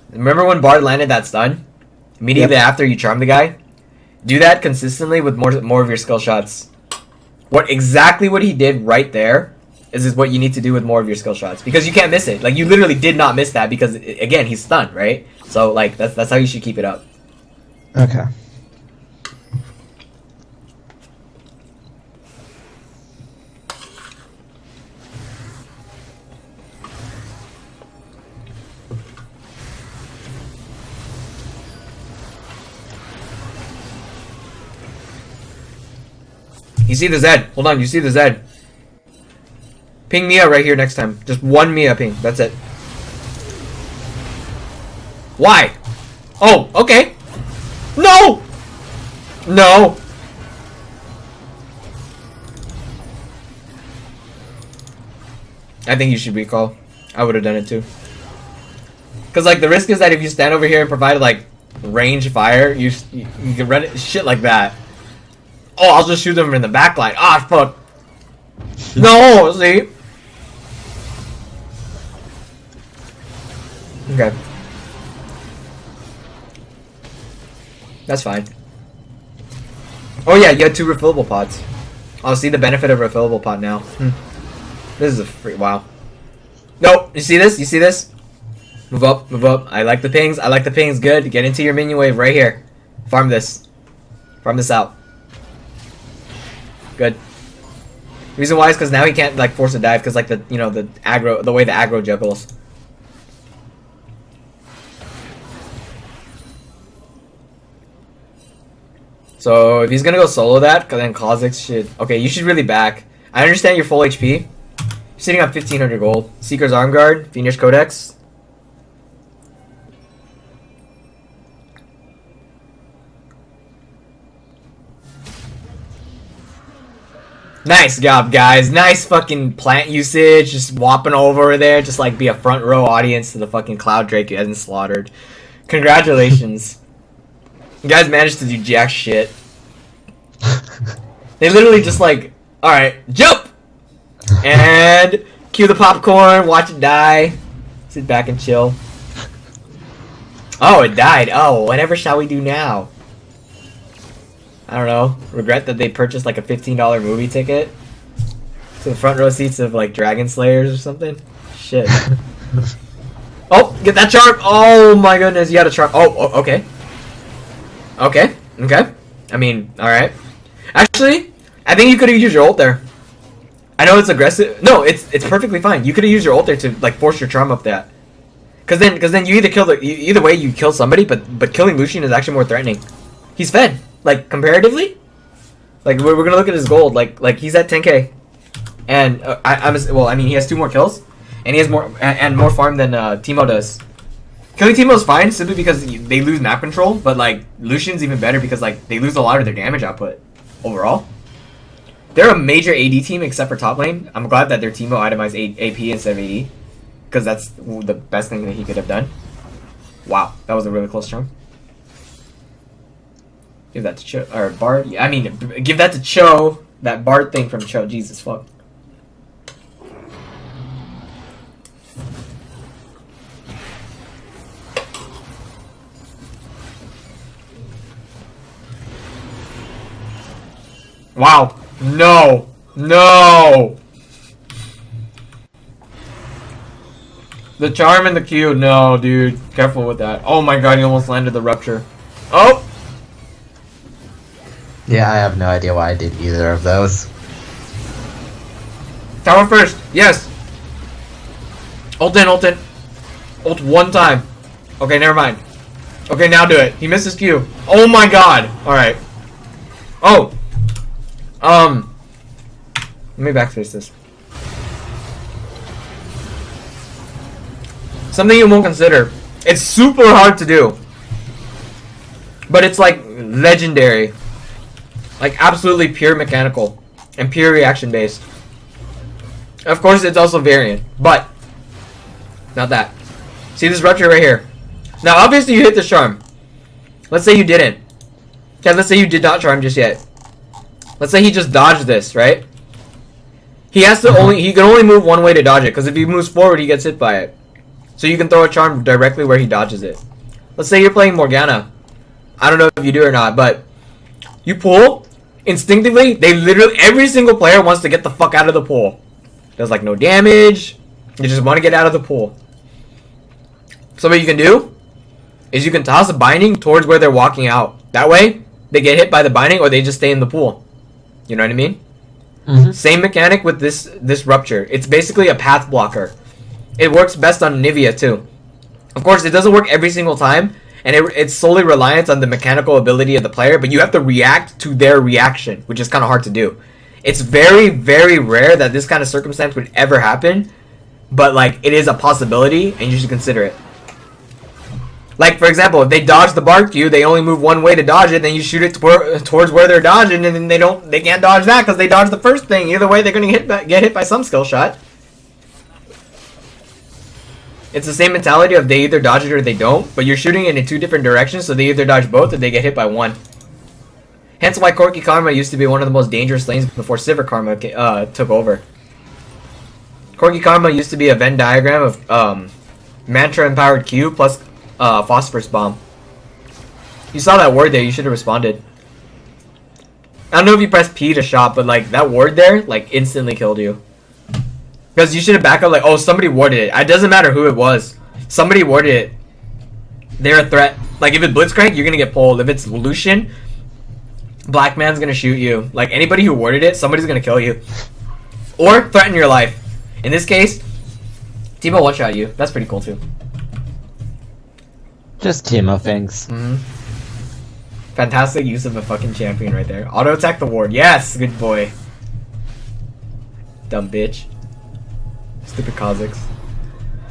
Remember when Bard landed that stun? Immediately after you charm the guy? Do that consistently with more of your skill shots. Exactly what he did right there is what you need to do with more of your skill shots, because you can't miss it. Like, you literally did not miss that because, again, he's stunned, right? So, like, that's how you should keep it up. Okay. You see the Zed. Hold on, you see the Zed. Ping Mia right here next time. Just one Mia ping. That's it. Why? Oh, okay. No! No! I think you should recall. I would have done it too. Because, like, the risk is that if you stand over here and provide, like, range fire, you can run it, shit like that. Oh, I'll just shoot them in the back line. Ah, fuck. No, see? Okay. That's fine. Oh yeah, you had 2 refillable pods. I'll see the benefit of a refillable pod now. This is a free... Wow. Nope, you see this? You see this? Move up, move up. I like the pings. I like the pings. Good. Get into your minion wave right here. Farm this. Farm this out. Good. Reason why is because now he can't, like, force a dive because, like, the, you know, the aggro, the way the aggro juggles. So if he's gonna go solo that, then Kha'Zix should... Okay, you should really back. I understand you're full HP. You're sitting on 1500 gold. Seeker's Arm Guard, Fiendish Codex. Nice job, guys. Nice fucking plant usage. Just whopping over there. Just like be a front row audience to the fucking Cloud Drake you hasn't slaughtered. Congratulations. You guys managed to do jack shit. They literally just like, alright, jump! And cue the popcorn, watch it die. Sit back and chill. Oh, it died. Oh, whatever shall we do now? I don't know. Regret that they purchased like a $15 movie ticket to the front row seats of like Dragon Slayers or something. Shit. Oh, get that charm! Oh my goodness, you had a charm. Oh, okay. Okay, okay. I mean, alright. Actually, I think you could have used your ult there. I know it's aggressive. No, it's perfectly fine. You could have used your ult there to like force your charm up that. Cause then you either kill either way you kill somebody, but killing Lucian is actually more threatening. He's fed. Like, comparatively, like we're gonna look at his gold. Like he's at 10k, and I mean he has 2 more kills, and he has more farm than Teemo does. Killing Teemo is fine simply because they lose map control, but like Lucian's even better because like they lose a lot of their damage output overall. They're a major AD team except for top lane. I'm glad that their Teemo itemized AP instead of AD, because that's the best thing that he could have done. Wow, that was a really close charm. Give that to Cho, or Bard. I mean, give that to Cho. That Bard thing from Cho. Jesus fuck. Wow. No. No. The charm and the Q. No, dude. Careful with that. Oh my god, he almost landed the rupture. Oh. Yeah, I have no idea why I did either of those. Tower first. Yes. Ult in, ult in. Ult one time. Okay, never mind. Okay, now do it. He missed his Q. Oh my god. Alright. Oh. Let me backspace this. Something you won't consider. It's super hard to do. But it's like legendary. Like absolutely pure mechanical and pure reaction based. Of course it's also variant, but not that. See this rupture right here. Now obviously you hit the charm. Let's say you didn't. Okay, let's say you did not charm just yet. Let's say he just dodged this, right? He has to he can only move one way to dodge it, because if he moves forward he gets hit by it. So you can throw a charm directly where he dodges it. Let's say you're playing Morgana. I don't know if you do or not, but you pull, instinctively, they literally, every single player wants to get the fuck out of the pool. Does like no damage. You just want to get out of the pool. So what you can do is you can toss a binding towards where they're walking out. That way, they get hit by the binding or they just stay in the pool. You know what I mean? Mm-hmm. Same mechanic with this rupture. It's basically a path blocker. It works best on Nivea too. Of course, it doesn't work every single time, and it's solely reliant on the mechanical ability of the player, but you have to react to their reaction, which is kind of hard to do. It's very, very rare that this kind of circumstance would ever happen, but like it is a possibility, and you should consider it. Like, for example, if they dodge the bark you, they only move one way to dodge it, then you shoot it towards where they're dodging, and then they can't dodge that because they dodged the first thing. Either way, they're going to get hit by some skill shot. It's the same mentality of they either dodge it or they don't, but you're shooting it in two different directions, so they either dodge both or they get hit by one. Hence why Corki Karma used to be one of the most dangerous lanes before Sivir Karma took over. Corki Karma used to be a Venn diagram of Mantra-empowered Q plus Phosphorus Bomb. You saw that word there, you should have responded. I don't know if you pressed P to shot, but like that word there, like instantly killed you. Because you should have backed up like, oh, somebody warded it. It doesn't matter who it was. Somebody warded it. They're a threat. Like if it's Blitzcrank, you're gonna get pulled. If it's Lucian, Black Man's gonna shoot you. Like anybody who warded it, somebody's gonna kill you. Or threaten your life. In this case, Teemo one-shot you. That's pretty cool too. Just Teemo things. Mm-hmm. Fantastic use of a fucking champion right there. Auto attack the ward. Yes, good boy. Dumb bitch. Stupid Kazakhs.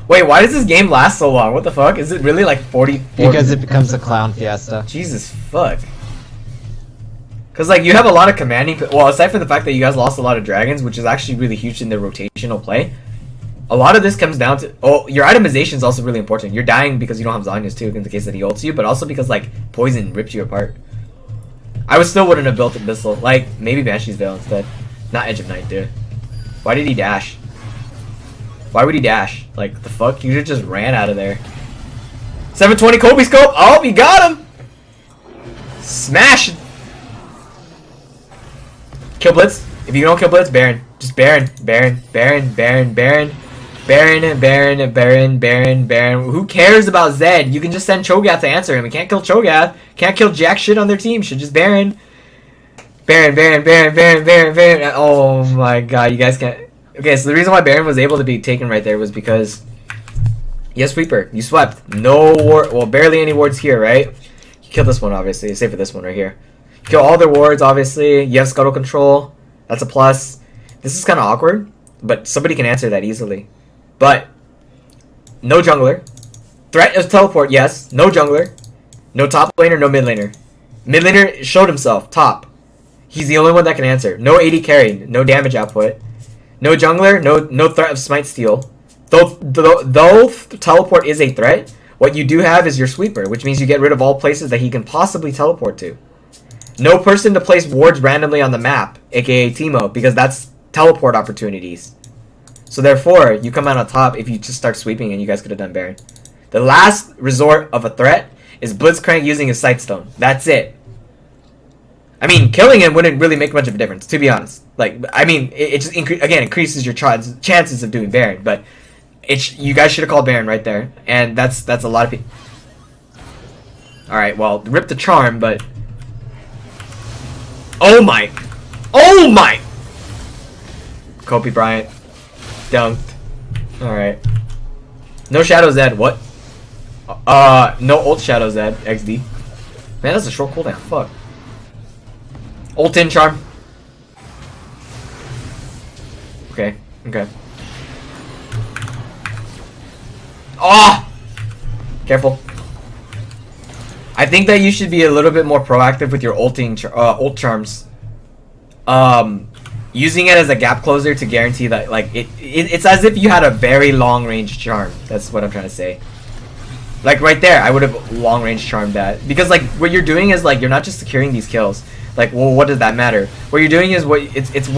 Wait, why does this game last so long? What the fuck? Is it really like 40? Because it becomes a clown fiesta. Jesus fuck. Because like you have a lot of commanding. Well, aside from the fact that you guys lost a lot of dragons, which is actually really huge in their rotational play. A lot of this comes down to your itemization is also really important. You're dying because you don't have Zanya's too, in the case that he ults you, but also because like poison rips you apart. I still wouldn't have built Abyssal. Like maybe Banshee's Veil instead, not Edge of Night, dude. Why did he dash? Why would he dash? Like the fuck? You just ran out of there. 720 Kobe scope. Oh, you got him. Smash. Kill Blitz. If you don't kill Blitz, Baron. Just Baron. Baron. Baron. Baron. Baron. Baron, Baron, Baron, Baron, Baron. Who cares about Zed? You can just send Cho'Gath to answer him. We can't kill Cho'Gath. Can't kill jack shit on their team. Should just Baron. Baron, Baron, Baron, Baron, Baron, Baron. Oh my god, you guys can't. Okay, so the reason why Baron was able to be taken right there was because you have Sweeper. You swept. No ward. Well, barely any wards here, right? You kill this one, obviously. Save for this one right here. You kill all their wards, obviously. You have Scuttle Control. That's a plus. This is kind of awkward, but somebody can answer that easily. But no jungler. Threat is teleport, yes. No jungler. No top laner, no mid laner. Mid laner showed himself, top. He's the only one that can answer. No AD carry, no damage output. No jungler, no threat of smite steal. Though teleport is a threat, what you do have is your sweeper, which means you get rid of all places that he can possibly teleport to. No person to place wards randomly on the map, aka Teemo, because that's teleport opportunities. So therefore, you come out on top if you just start sweeping, and you guys could have done Baron. The last resort of a threat is Blitzcrank using his Sightstone. That's it. I mean, killing him wouldn't really make much of a difference, to be honest. Like, I mean, it just increases your chances of doing Baron. But you guys should have called Baron right there, and that's a lot of people. All right, well, rip the charm, but oh my, Kobe Bryant. Dunked. Alright. No Shadow Zed. What? No ult Shadow Zed. XD. Man, that's a short cooldown. Fuck. Ult in charm. Okay. Okay. Oh! Careful. I think that you should be a little bit more proactive with your ult charms. Using it as a gap closer to guarantee that, like, it's as if you had a very long range charm. That's what I'm trying to say. Like right there, I would have long range charmed that, because like what you're doing is like you're not just securing these kills. Like, well, what does that matter? What you're doing is it's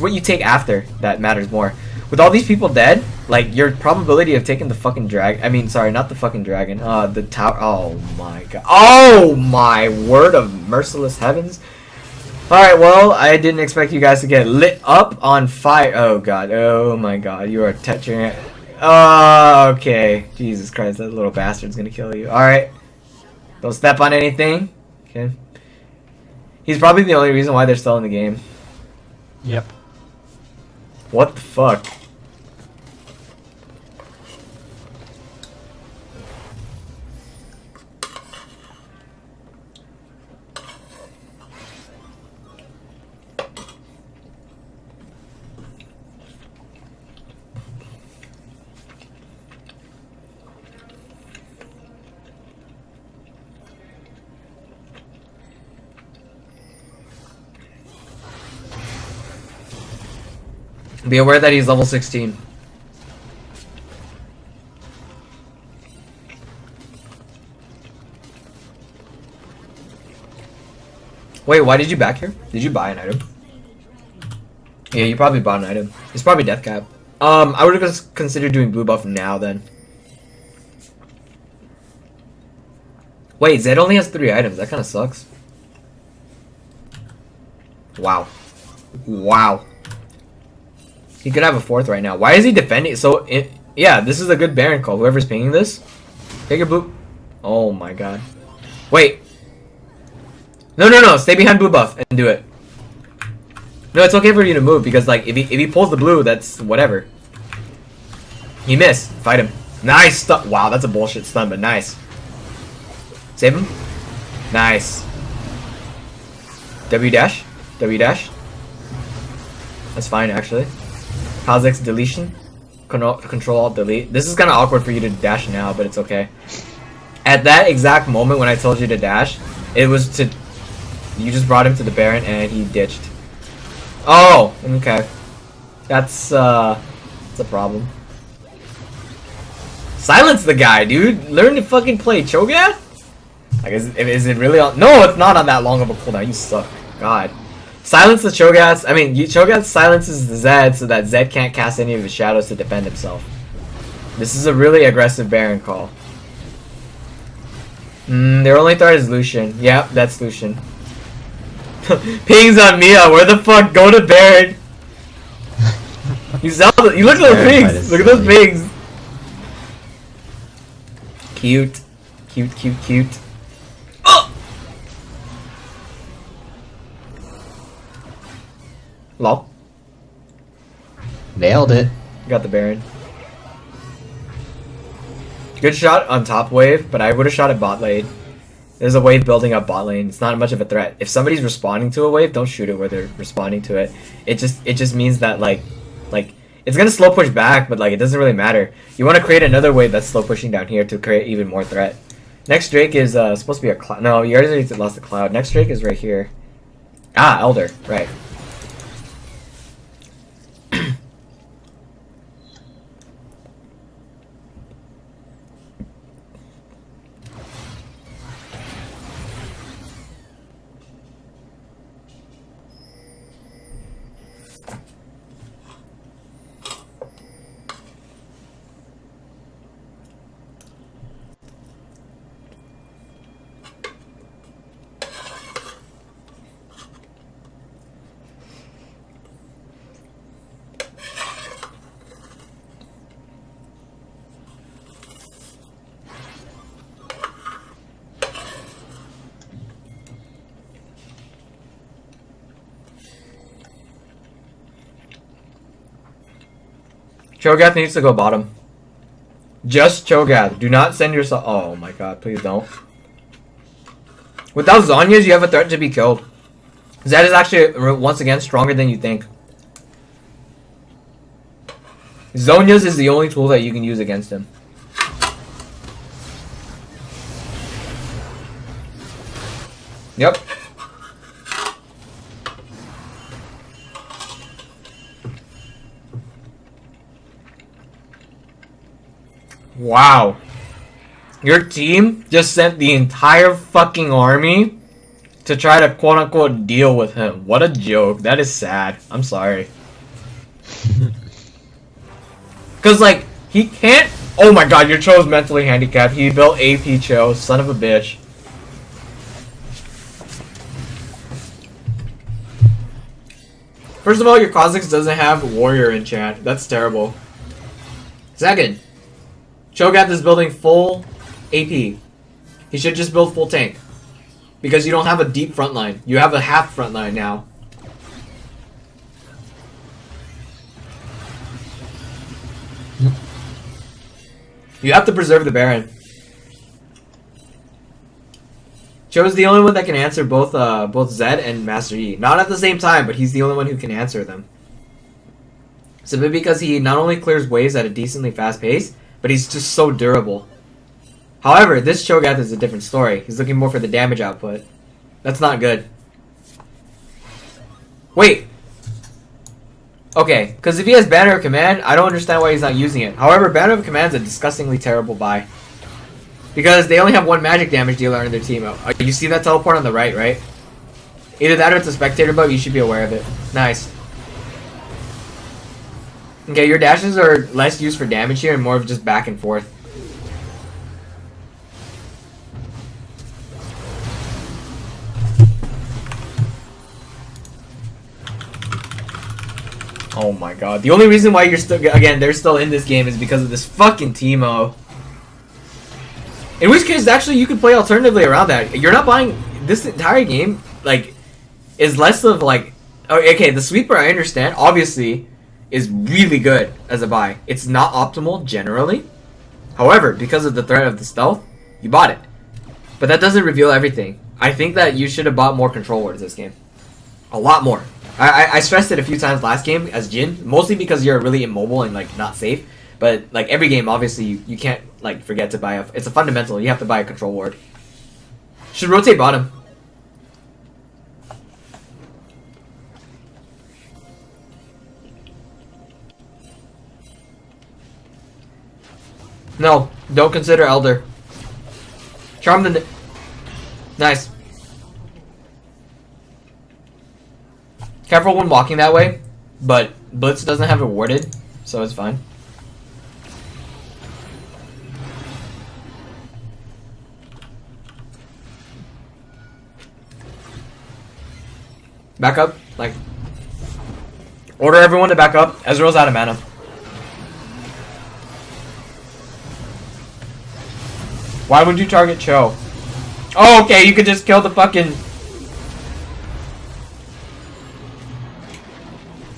what you take after that matters more. With all these people dead, like your probability of taking the fucking dragon. I mean, sorry, not the fucking dragon. The tower. Oh my god. Oh my word of merciless heavens. Alright, well, I didn't expect you guys to get lit up on fire. Oh god, oh my god, you are touching it. Oh, okay. Jesus Christ, that little bastard's gonna kill you. Alright. Don't step on anything. Okay. He's probably the only reason why they're still in the game. Yep. What the fuck? Be aware that he's level 16. Wait, why did you back here? Did you buy an item? Yeah, you probably bought an item. It's probably death cap. I would have considered doing blue buff now then. Wait, Zed only has 3 items. That kind of sucks. Wow. Wow. He could have a 4th right now. Why is he defending? So, yeah, this is a good Baron call. Whoever's pinging this, take your blue. Oh my god. Wait. No, no, no. Stay behind blue buff and do it. No, it's okay for you to move because, like, if he pulls the blue, that's whatever. He missed. Fight him. Nice stun. Wow, that's a bullshit stun, but nice. Save him. Nice. W dash. W dash. That's fine, actually. Kha'Zix deletion. Control Alt delete. This is kind of awkward for you to dash now, but it's okay. At that exact moment when I told you to dash, it was to... You just brought him to the Baron and he ditched. Oh, okay. That's a problem. Silence the guy, dude. Learn to fucking play Cho'Gath? Like, is it really on? No, it's not on that long of a cooldown. You suck. God. Silence the Cho'Gath. I mean, Cho'Gath silences the Zed so that Zed can't cast any of his shadows to defend himself. This is a really aggressive Baron call. Their only threat is Lucian. Yep, that's Lucian. Pings on Mia. Where the fuck? Go to Baron. You look at those pings. Look at those pings. Cute. Cute, cute, cute. Oh! Lol. Nailed it. Got the Baron. Good shot on top wave, but I would have shot at bot lane. There's a wave building up bot lane. It's not much of a threat. If somebody's responding to a wave, don't shoot it where they're responding to it. It just means that like it's gonna slow push back, but like it doesn't really matter. You want to create another wave that's slow pushing down here to create even more threat. Next Drake is supposed to be a cloud. No, you already lost the cloud. Next Drake is right here. Ah, Elder. Right. Cho'Gath needs to go bottom. Just Cho'Gath. Do not send yourself... Oh my god, please don't. Without Zhonya's, you have a threat to be killed. Zed is actually, once again, stronger than you think. Zhonya's is the only tool that you can use against him. Yep. Wow. Your team just sent the entire fucking army to try to quote-unquote deal with him. What a joke. That is sad. I'm sorry. Because, like, he can't... Oh my god, your Cho's mentally handicapped. He built AP Cho. Son of a bitch. First of all, your Kha'Zix doesn't have warrior enchant. That's terrible. Second, Cho'Gath is building full AP. He should just build full tank. Because you don't have a deep front line. You have a half front line now. You have to preserve the Baron. Cho's the only one that can answer both Zed and Master Yi. Not at the same time, but he's the only one who can answer them. Simply because he not only clears waves at a decently fast pace, but he's just so durable. However, this Cho'Gath is a different story. He's looking more for the damage output. That's not good. Wait. Okay, because if he has Banner of Command, I don't understand why he's not using it. However, Banner of Command is a disgustingly terrible buy. Because they only have one magic damage dealer on their team. You see that teleport on the right, right? Either that or it's a spectator buff, you should be aware of it. Nice. Okay, your dashes are less used for damage here and more of just back and forth. Oh my god. The only reason why you're still, again, they're still in this game is because of this fucking Teemo. In which case, actually, you could play alternatively around that. You're not buying this entire game, like, is less of, like, okay, the sweeper, I understand, obviously, is really good as a buy. It's not optimal, generally. However, because of the threat of the stealth, you bought it. But that doesn't reveal everything. I think that you should have bought more control wards this game. A lot more. I stressed it a few times last game as Jhin, mostly because you're really immobile and, like, not safe. But, like, every game, obviously, you can't, like, forget to buy it's a fundamental. You have to buy a control ward. Should rotate bottom. No, don't consider Elder. Charm the... Nice. Careful when walking that way, but Blitz doesn't have it warded, so it's fine. Back up, like, order everyone to back up. Ezreal's out of mana. Why would you target Cho? Oh, okay, you could just kill the fucking...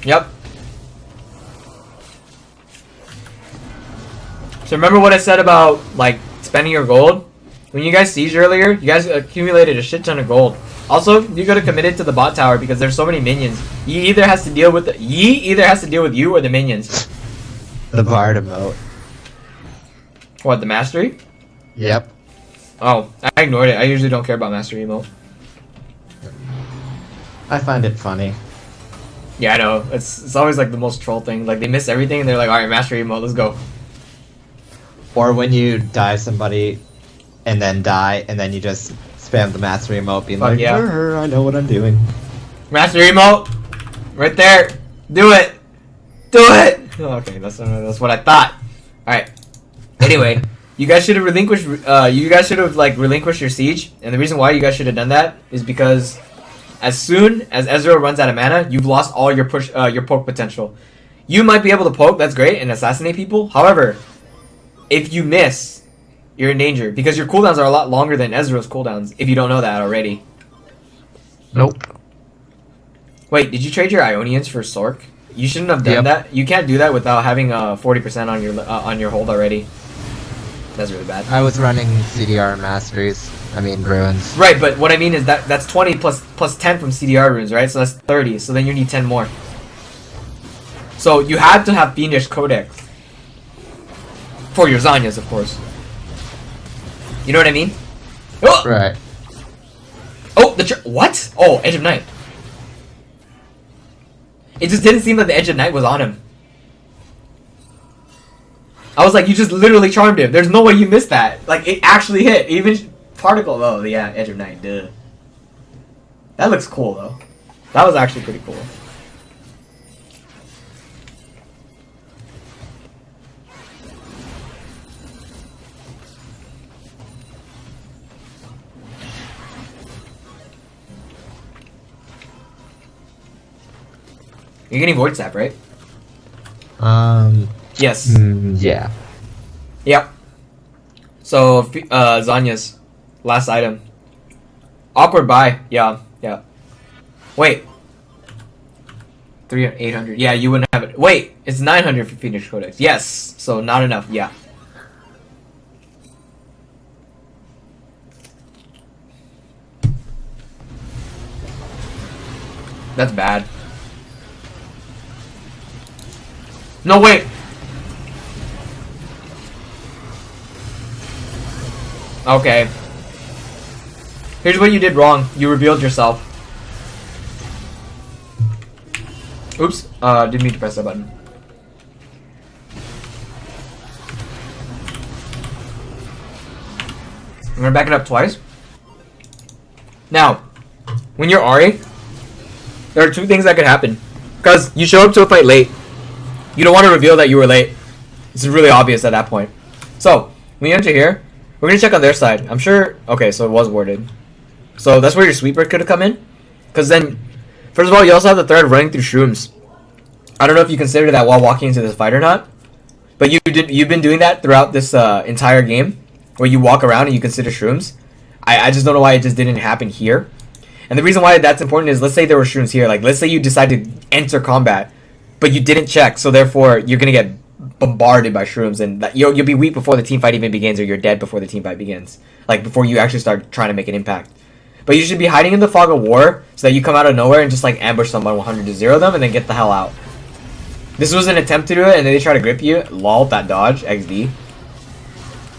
Yep. So remember what I said about, like, spending your gold? When you guys sieged earlier, you guys accumulated a shit ton of gold. Also, you gotta commit it to the bot tower because there's so many minions. Yi either has to deal with you or the minions. The Bard emote. What, the mastery? Yep. Oh, I ignored it. I usually don't care about mastery emote. I find it funny. Yeah, I know. It's always like the most troll thing. Like they miss everything and they're like, alright, mastery emote, let's go. Or when you die somebody and then die and then you just spam the mastery emote being like, yeah. I know what I'm doing. Mastery emote! Right there! Do it! Do it! Okay, that's what I thought. Alright. Anyway, you guys should have relinquished relinquished your siege, and the reason why you guys should have done that is because as soon as Ezreal runs out of mana, you've lost all your poke potential. You might be able to poke, that's great, and assassinate people. However, if you miss, you're in danger because your cooldowns are a lot longer than Ezreal's cooldowns. If you don't know that already. Nope. Wait, did you trade your Ionians for Sork? You shouldn't have done that. You can't do that without having 40% on your hold already. That's really bad. I was running CDR masteries. I mean ruins. Right, but what I mean is that's 20 plus 10 from CDR runes, right? So that's 30. So then you need 10 more. So you had to have Fiendish Codex for your Zanyas, of course. You know what I mean? Oh! Right. Oh, what? Oh, Edge of Night. It just didn't seem that the Edge of Night was on him. I was like, you just literally charmed him. There's no way you missed that. Like, it actually hit. Even particle. Oh, yeah, Edge of Night. Duh. That looks cool, though. That was actually pretty cool. You're getting Void Sap, right? Yes. Yeah. Yep. So, Zanya's last item. Awkward buy. Yeah. Wait. 800. Yeah, you wouldn't have it. Wait, it's 900 for Phoenix Codex. Yes. So, not enough. Yeah. That's bad. No, wait. Okay. Here's what you did wrong. You revealed yourself. Oops. Didn't mean to press that button. I'm gonna back it up twice. Now, when you're Ahri, there are two things that could happen. Because you show up to a fight late. You don't want to reveal that you were late. It's really obvious at that point. So, when you enter here, we're going to check on their side. I'm sure... Okay, so it was warded. So that's where your sweeper could have come in. Because then, first of all, you also have the threat of running through shrooms. I don't know if you considered that while walking into this fight or not. But you've been doing that throughout this entire game. Where you walk around and you consider shrooms. I just don't know why it just didn't happen here. And the reason why that's important is, let's say there were shrooms here. Like, let's say you decide to enter combat, but you didn't check, so therefore you're gonna get bombarded by shrooms, and you'll be weak before the team fight even begins, or you're dead before the team fight begins. Like, before you actually start trying to make an impact. But you should be hiding in the fog of war, so that you come out of nowhere and just, like, ambush someone 100 to 0 them, and then get the hell out. This was an attempt to do it, and then they try to grip you. Lol, that dodge, XD.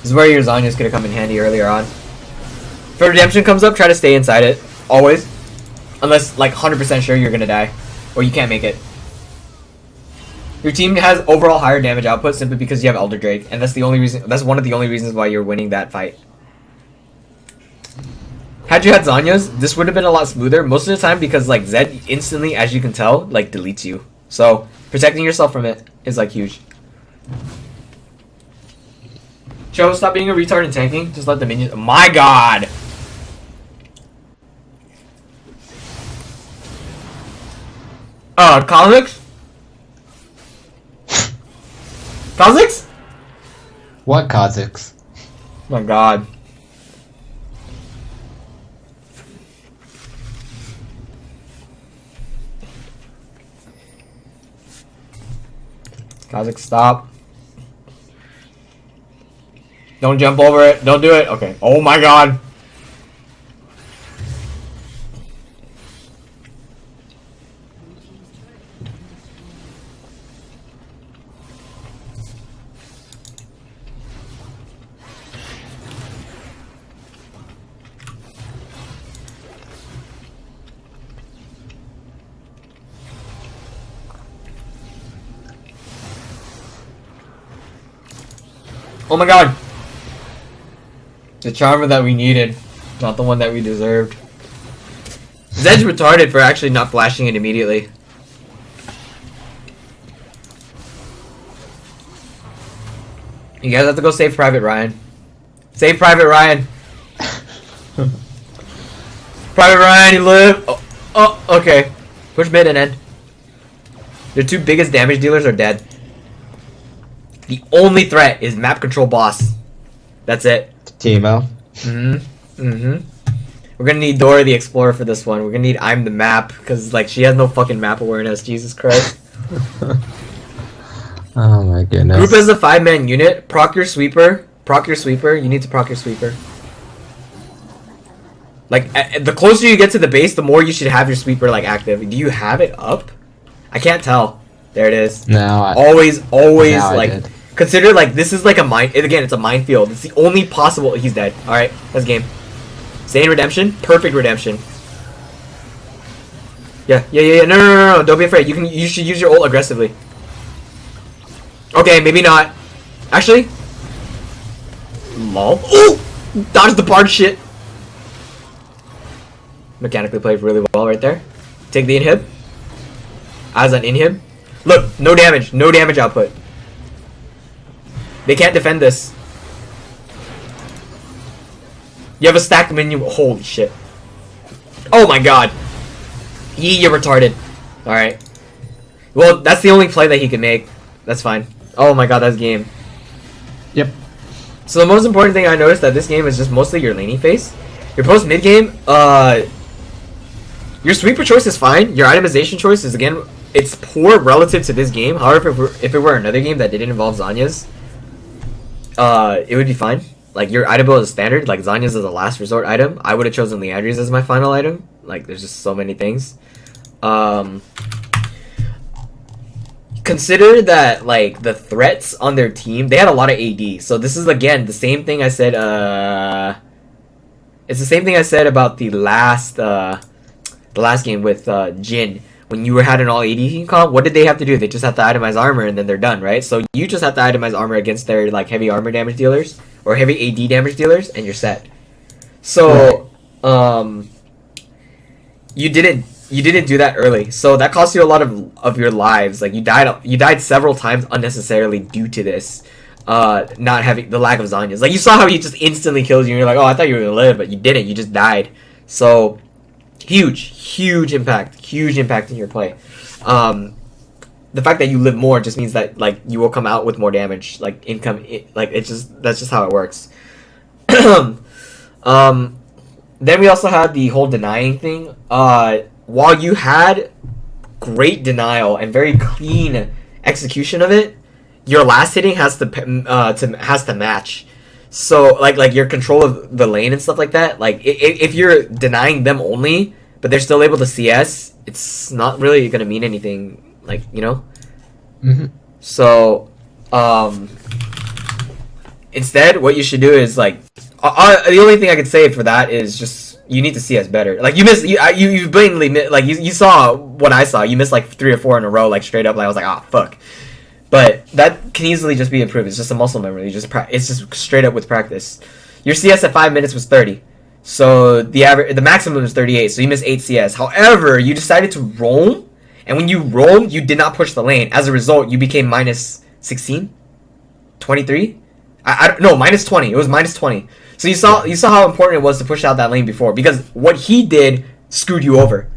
This is where your Zanya's gonna come in handy earlier on. If a redemption comes up, try to stay inside it. Always. Unless, like, 100% sure you're gonna die. Or you can't make it. Your team has overall higher damage output simply because you have Elder Drake. And that's the only reason. That's one of the only reasons why you're winning that fight. Had you had Zanya's, this would have been a lot smoother. Most of the time because, like, Zed instantly, as you can tell, like, deletes you. So, protecting yourself from it is, like, huge. Cho, stop being a retard and tanking. Just let the minions... My god! Kha'Zix? Kha'Zix? What Kha'Zix? My god. Kha'Zix, stop. Don't jump over it. Don't do it. Okay. Oh my god. Oh my god. The charmer that we needed, not the one that we deserved. Zed's retarded for actually not flashing it immediately. You guys have to go save Private Ryan. Save Private Ryan. Private Ryan, you live. Oh, okay. Push mid and end. Your two biggest damage dealers are dead. The only threat is map control boss. That's it. Teemo. We're gonna need Dora the Explorer for this one. We're gonna need I'm the Map, because, like, she has no fucking map awareness. Jesus Christ. Oh my goodness. Group as a 5-man unit. Proc your sweeper. Proc your sweeper. You need to proc your sweeper. Like, the closer you get to the base, the more you should have your sweeper, like, active. Do you have it up? I can't tell. There it is. No. Always, now like... Consider, like, this is like a mine... Again, it's a minefield. It's the only possible... He's dead. Alright, that's game. Stay in redemption. Perfect redemption. Yeah. No. Don't be afraid. You should use your ult aggressively. Okay, maybe not. Actually... Lol. Ooh! Dodged the part shit. Mechanically played really well right there. Take the inhib. As an inhib. Look, no damage. No damage output. They can't defend this. You have a stacked minion. Holy shit. Oh my god. Yee, you're retarded. Alright. Well, that's the only play that he can make. That's fine. Oh my god, that's game. Yep. So the most important thing I noticed that this game is just mostly your laning phase. Your post mid game, your sweeper choice is fine. Your itemization choice is, again, it's poor relative to this game. However, if it were another game that didn't involve Zanya's, it would be fine. Like, your item build is standard. Like, Zanya's is a last resort item. I would have chosen Leandri's as my final item. Like, there's just so many things. Consider that, like, the threats on their team, they had a lot of AD. So this is, again, the same thing I said, it's the same thing I said about the last game with Jin. When you had an all AD team comp, what did they have to do? They just have to itemize armor and then they're done, right? So you just have to itemize armor against their, like, heavy armor damage dealers or heavy AD damage dealers, and you're set. So, you didn't do that early, so that cost you a lot of your lives. Like, you died several times unnecessarily due to this, not having the lack of Zanya's. Like, you saw how he just instantly kills you, and you're like, oh, I thought you were gonna live, but you didn't. You just died. So huge impact in your play. The fact that you live more just means that, like, you will come out with more damage, like that's just how it works. Then we also had the whole denying thing. While you had great denial and very clean execution of it, your last hitting has to match. So, like your control of the lane and stuff like that. Like, if you're denying them only, but they're still able to CS, it's not really gonna mean anything. Like, you know. Mm-hmm. So, instead, what you should do is, like, the only thing I could say for that is just you need to CS better. Like, you blatantly like you saw what I saw. You missed like 3 or 4 in a row, like straight up. Like, I was like, ah, fuck. But that can easily just be improved. It's just a muscle memory. It's just straight up with practice. Your CS at 5 minutes was 30, so the maximum was 38. So you missed 8 CS. However, you decided to roam, and when you roamed, you did not push the lane. As a result, you became minus 16, 23. No, minus 20. It was minus 20. So you saw how important it was to push out that lane before, because what he did screwed you over,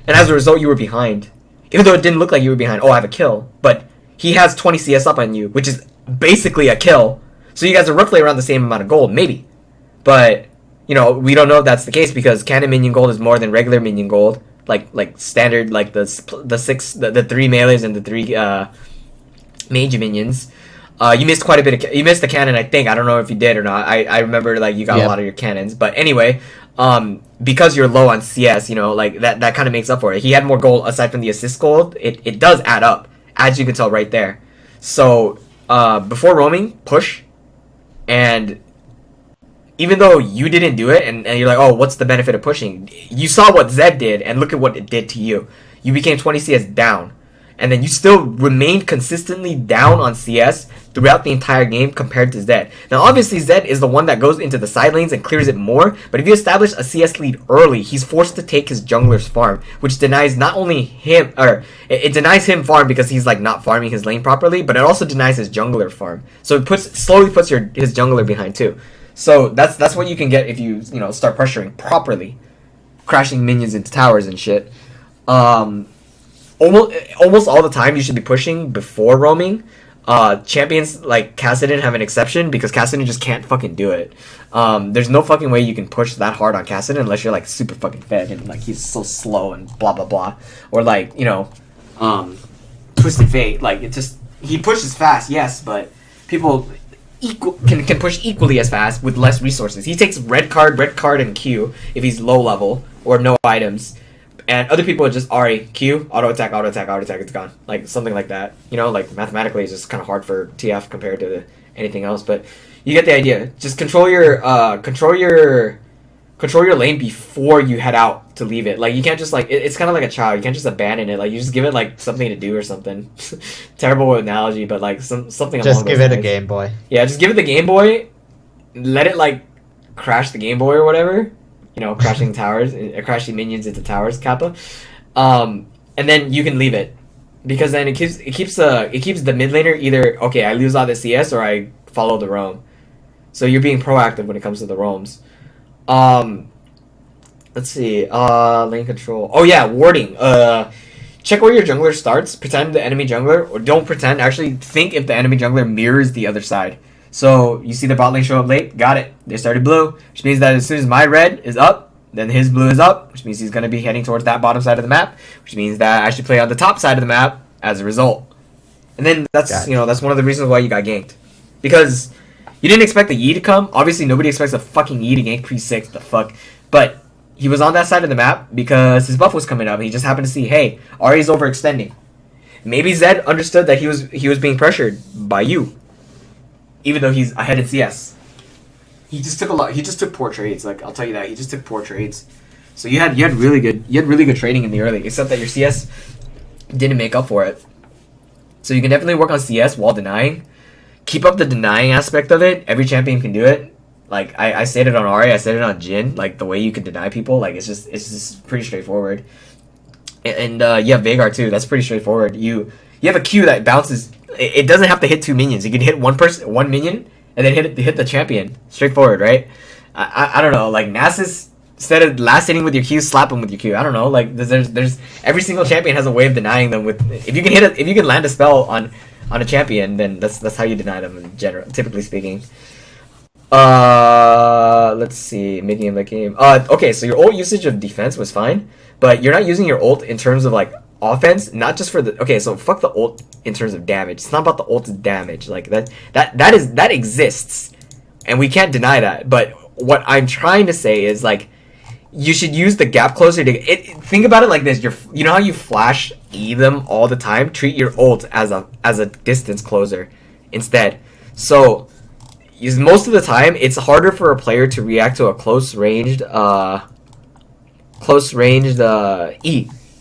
and as a result, you were behind. Even though it didn't look like you were behind. Oh, I have a kill, but he has 20 CS up on you, which is basically a kill. So you guys are roughly around the same amount of gold, maybe. But, you know, we don't know if that's the case, because cannon minion gold is more than regular minion gold. Like standard, like the 3 melees and the 3 mage minions. You missed quite a bit of... You missed the cannon, I think. I don't know if you did or not. I remember, like, you got a lot of your cannons. But anyway, because you're low on CS, you know, like, that kind of makes up for it. He had more gold aside from the assist gold. It does add up, as you can tell right there. So, before roaming, push. And even though you didn't do it, and you're like, oh, what's the benefit of pushing? You saw what Zed did, and look at what it did to you. You became 20 CS down. And then you still remained consistently down on CS throughout the entire game compared to Zed. Now, obviously, Zed is the one that goes into the side lanes and clears it more, but if you establish a CS lead early, he's forced to take his jungler's farm, which denies not only him, or it denies him farm because he's, like, not farming his lane properly, but it also denies his jungler farm. So it slowly puts his jungler behind too. So that's what you can get if you start pressuring properly, crashing minions into towers and shit. Almost all the time you should be pushing before roaming. Champions like Kassadin have an exception because Kassadin just can't fucking do it. There's no fucking way you can push that hard on Kassadin unless you're like super fucking fed and like he's so slow and blah blah blah. Or like, Twisted Fate, like he pushes fast, yes, but people can push equally as fast with less resources. He takes red card, and Q if he's low level or no items. And other people are just Ahri, Q, auto attack, it's gone. Like, something like that. You know, like, mathematically, it's just kind of hard for TF compared to anything else. But you get the idea. Just control your lane before you head out to leave it. Like, you can't just, like, it's kind of like a child. You can't just abandon it. Like, you just give it, like, something to do or something. Terrible analogy, but, like, something along those lines. Just give it a Game Boy. Yeah, just give it the Game Boy. Let it, like, crash the Game Boy or whatever. Crashing towers, crashing minions into towers, Kappa, and then you can leave it, because then it keeps the mid laner either okay, I lose all the CS or I follow the roam, so you're being proactive when it comes to the roams. Let's see, lane control. Oh yeah, warding. check where your jungler starts, pretend the enemy jungler, or don't pretend, actually think if the enemy jungler mirrors the other side. So you see the bot lane show up late, got it. They started blue, which means that as soon as my red is up, then his blue is up, which means he's going to be heading towards that bottom side of the map, which means that I should play on the top side of the map as a result. And then that's, that's one of the reasons why you got ganked. Because you didn't expect the Yi to come. Obviously, nobody expects a fucking Yi to gank pre-6, the fuck. But he was on that side of the map because his buff was coming up. And he just happened to see, hey, Ahri's overextending. Maybe Zed understood that he was being pressured by you, even though he's ahead in CS. He just took a lot. He just took poor trades. Like, I'll tell you that. He just took poor trades. So you had really good trading in the early, except that your CS didn't make up for it. So you can definitely work on CS while denying. Keep up the denying aspect of it. Every champion can do it. Like I said it on Ahri, I said it on Jhin. Like the way you can deny people, like it's just pretty straightforward. And you have Veigar too. That's pretty straightforward. You have a Q that bounces. It doesn't have to hit 2 minions. You can hit one minion, and then hit the champion. Straightforward, right? I don't know. Like Nasus, instead of last hitting with your Q, slap him with your Q. I don't know. Like there's every single champion has a way of denying them with. If you can land a spell on a champion, then that's how you deny them in general, typically speaking. Let's see, mid-game, late game. Okay, so your ult usage of defense was fine, but you're not using your ult in terms of like offense, not just for the. Okay, so fuck the ult in terms of damage. It's not about the ult's damage. Like that exists, and we can't deny that. But what I'm trying to say is like, you should use the gap closer to. Think about it like this: you know how you flash E them all the time. Treat your ult as a distance closer instead. So. Most of the time, it's harder for a player to react to a close ranged E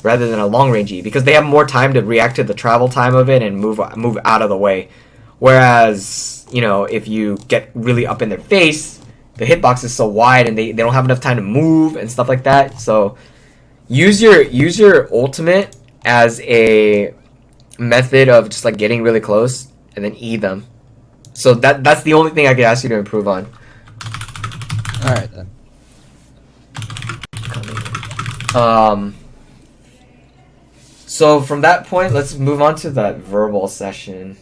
rather than a long range E because they have more time to react to the travel time of it and move out of the way. Whereas, if you get really up in their face, the hitbox is so wide and they don't have enough time to move and stuff like that. So use your ultimate as a method of just like getting really close and then E them. So that's the only thing I could ask you to improve on. Alright then. So from that point, let's move on to that verbal session.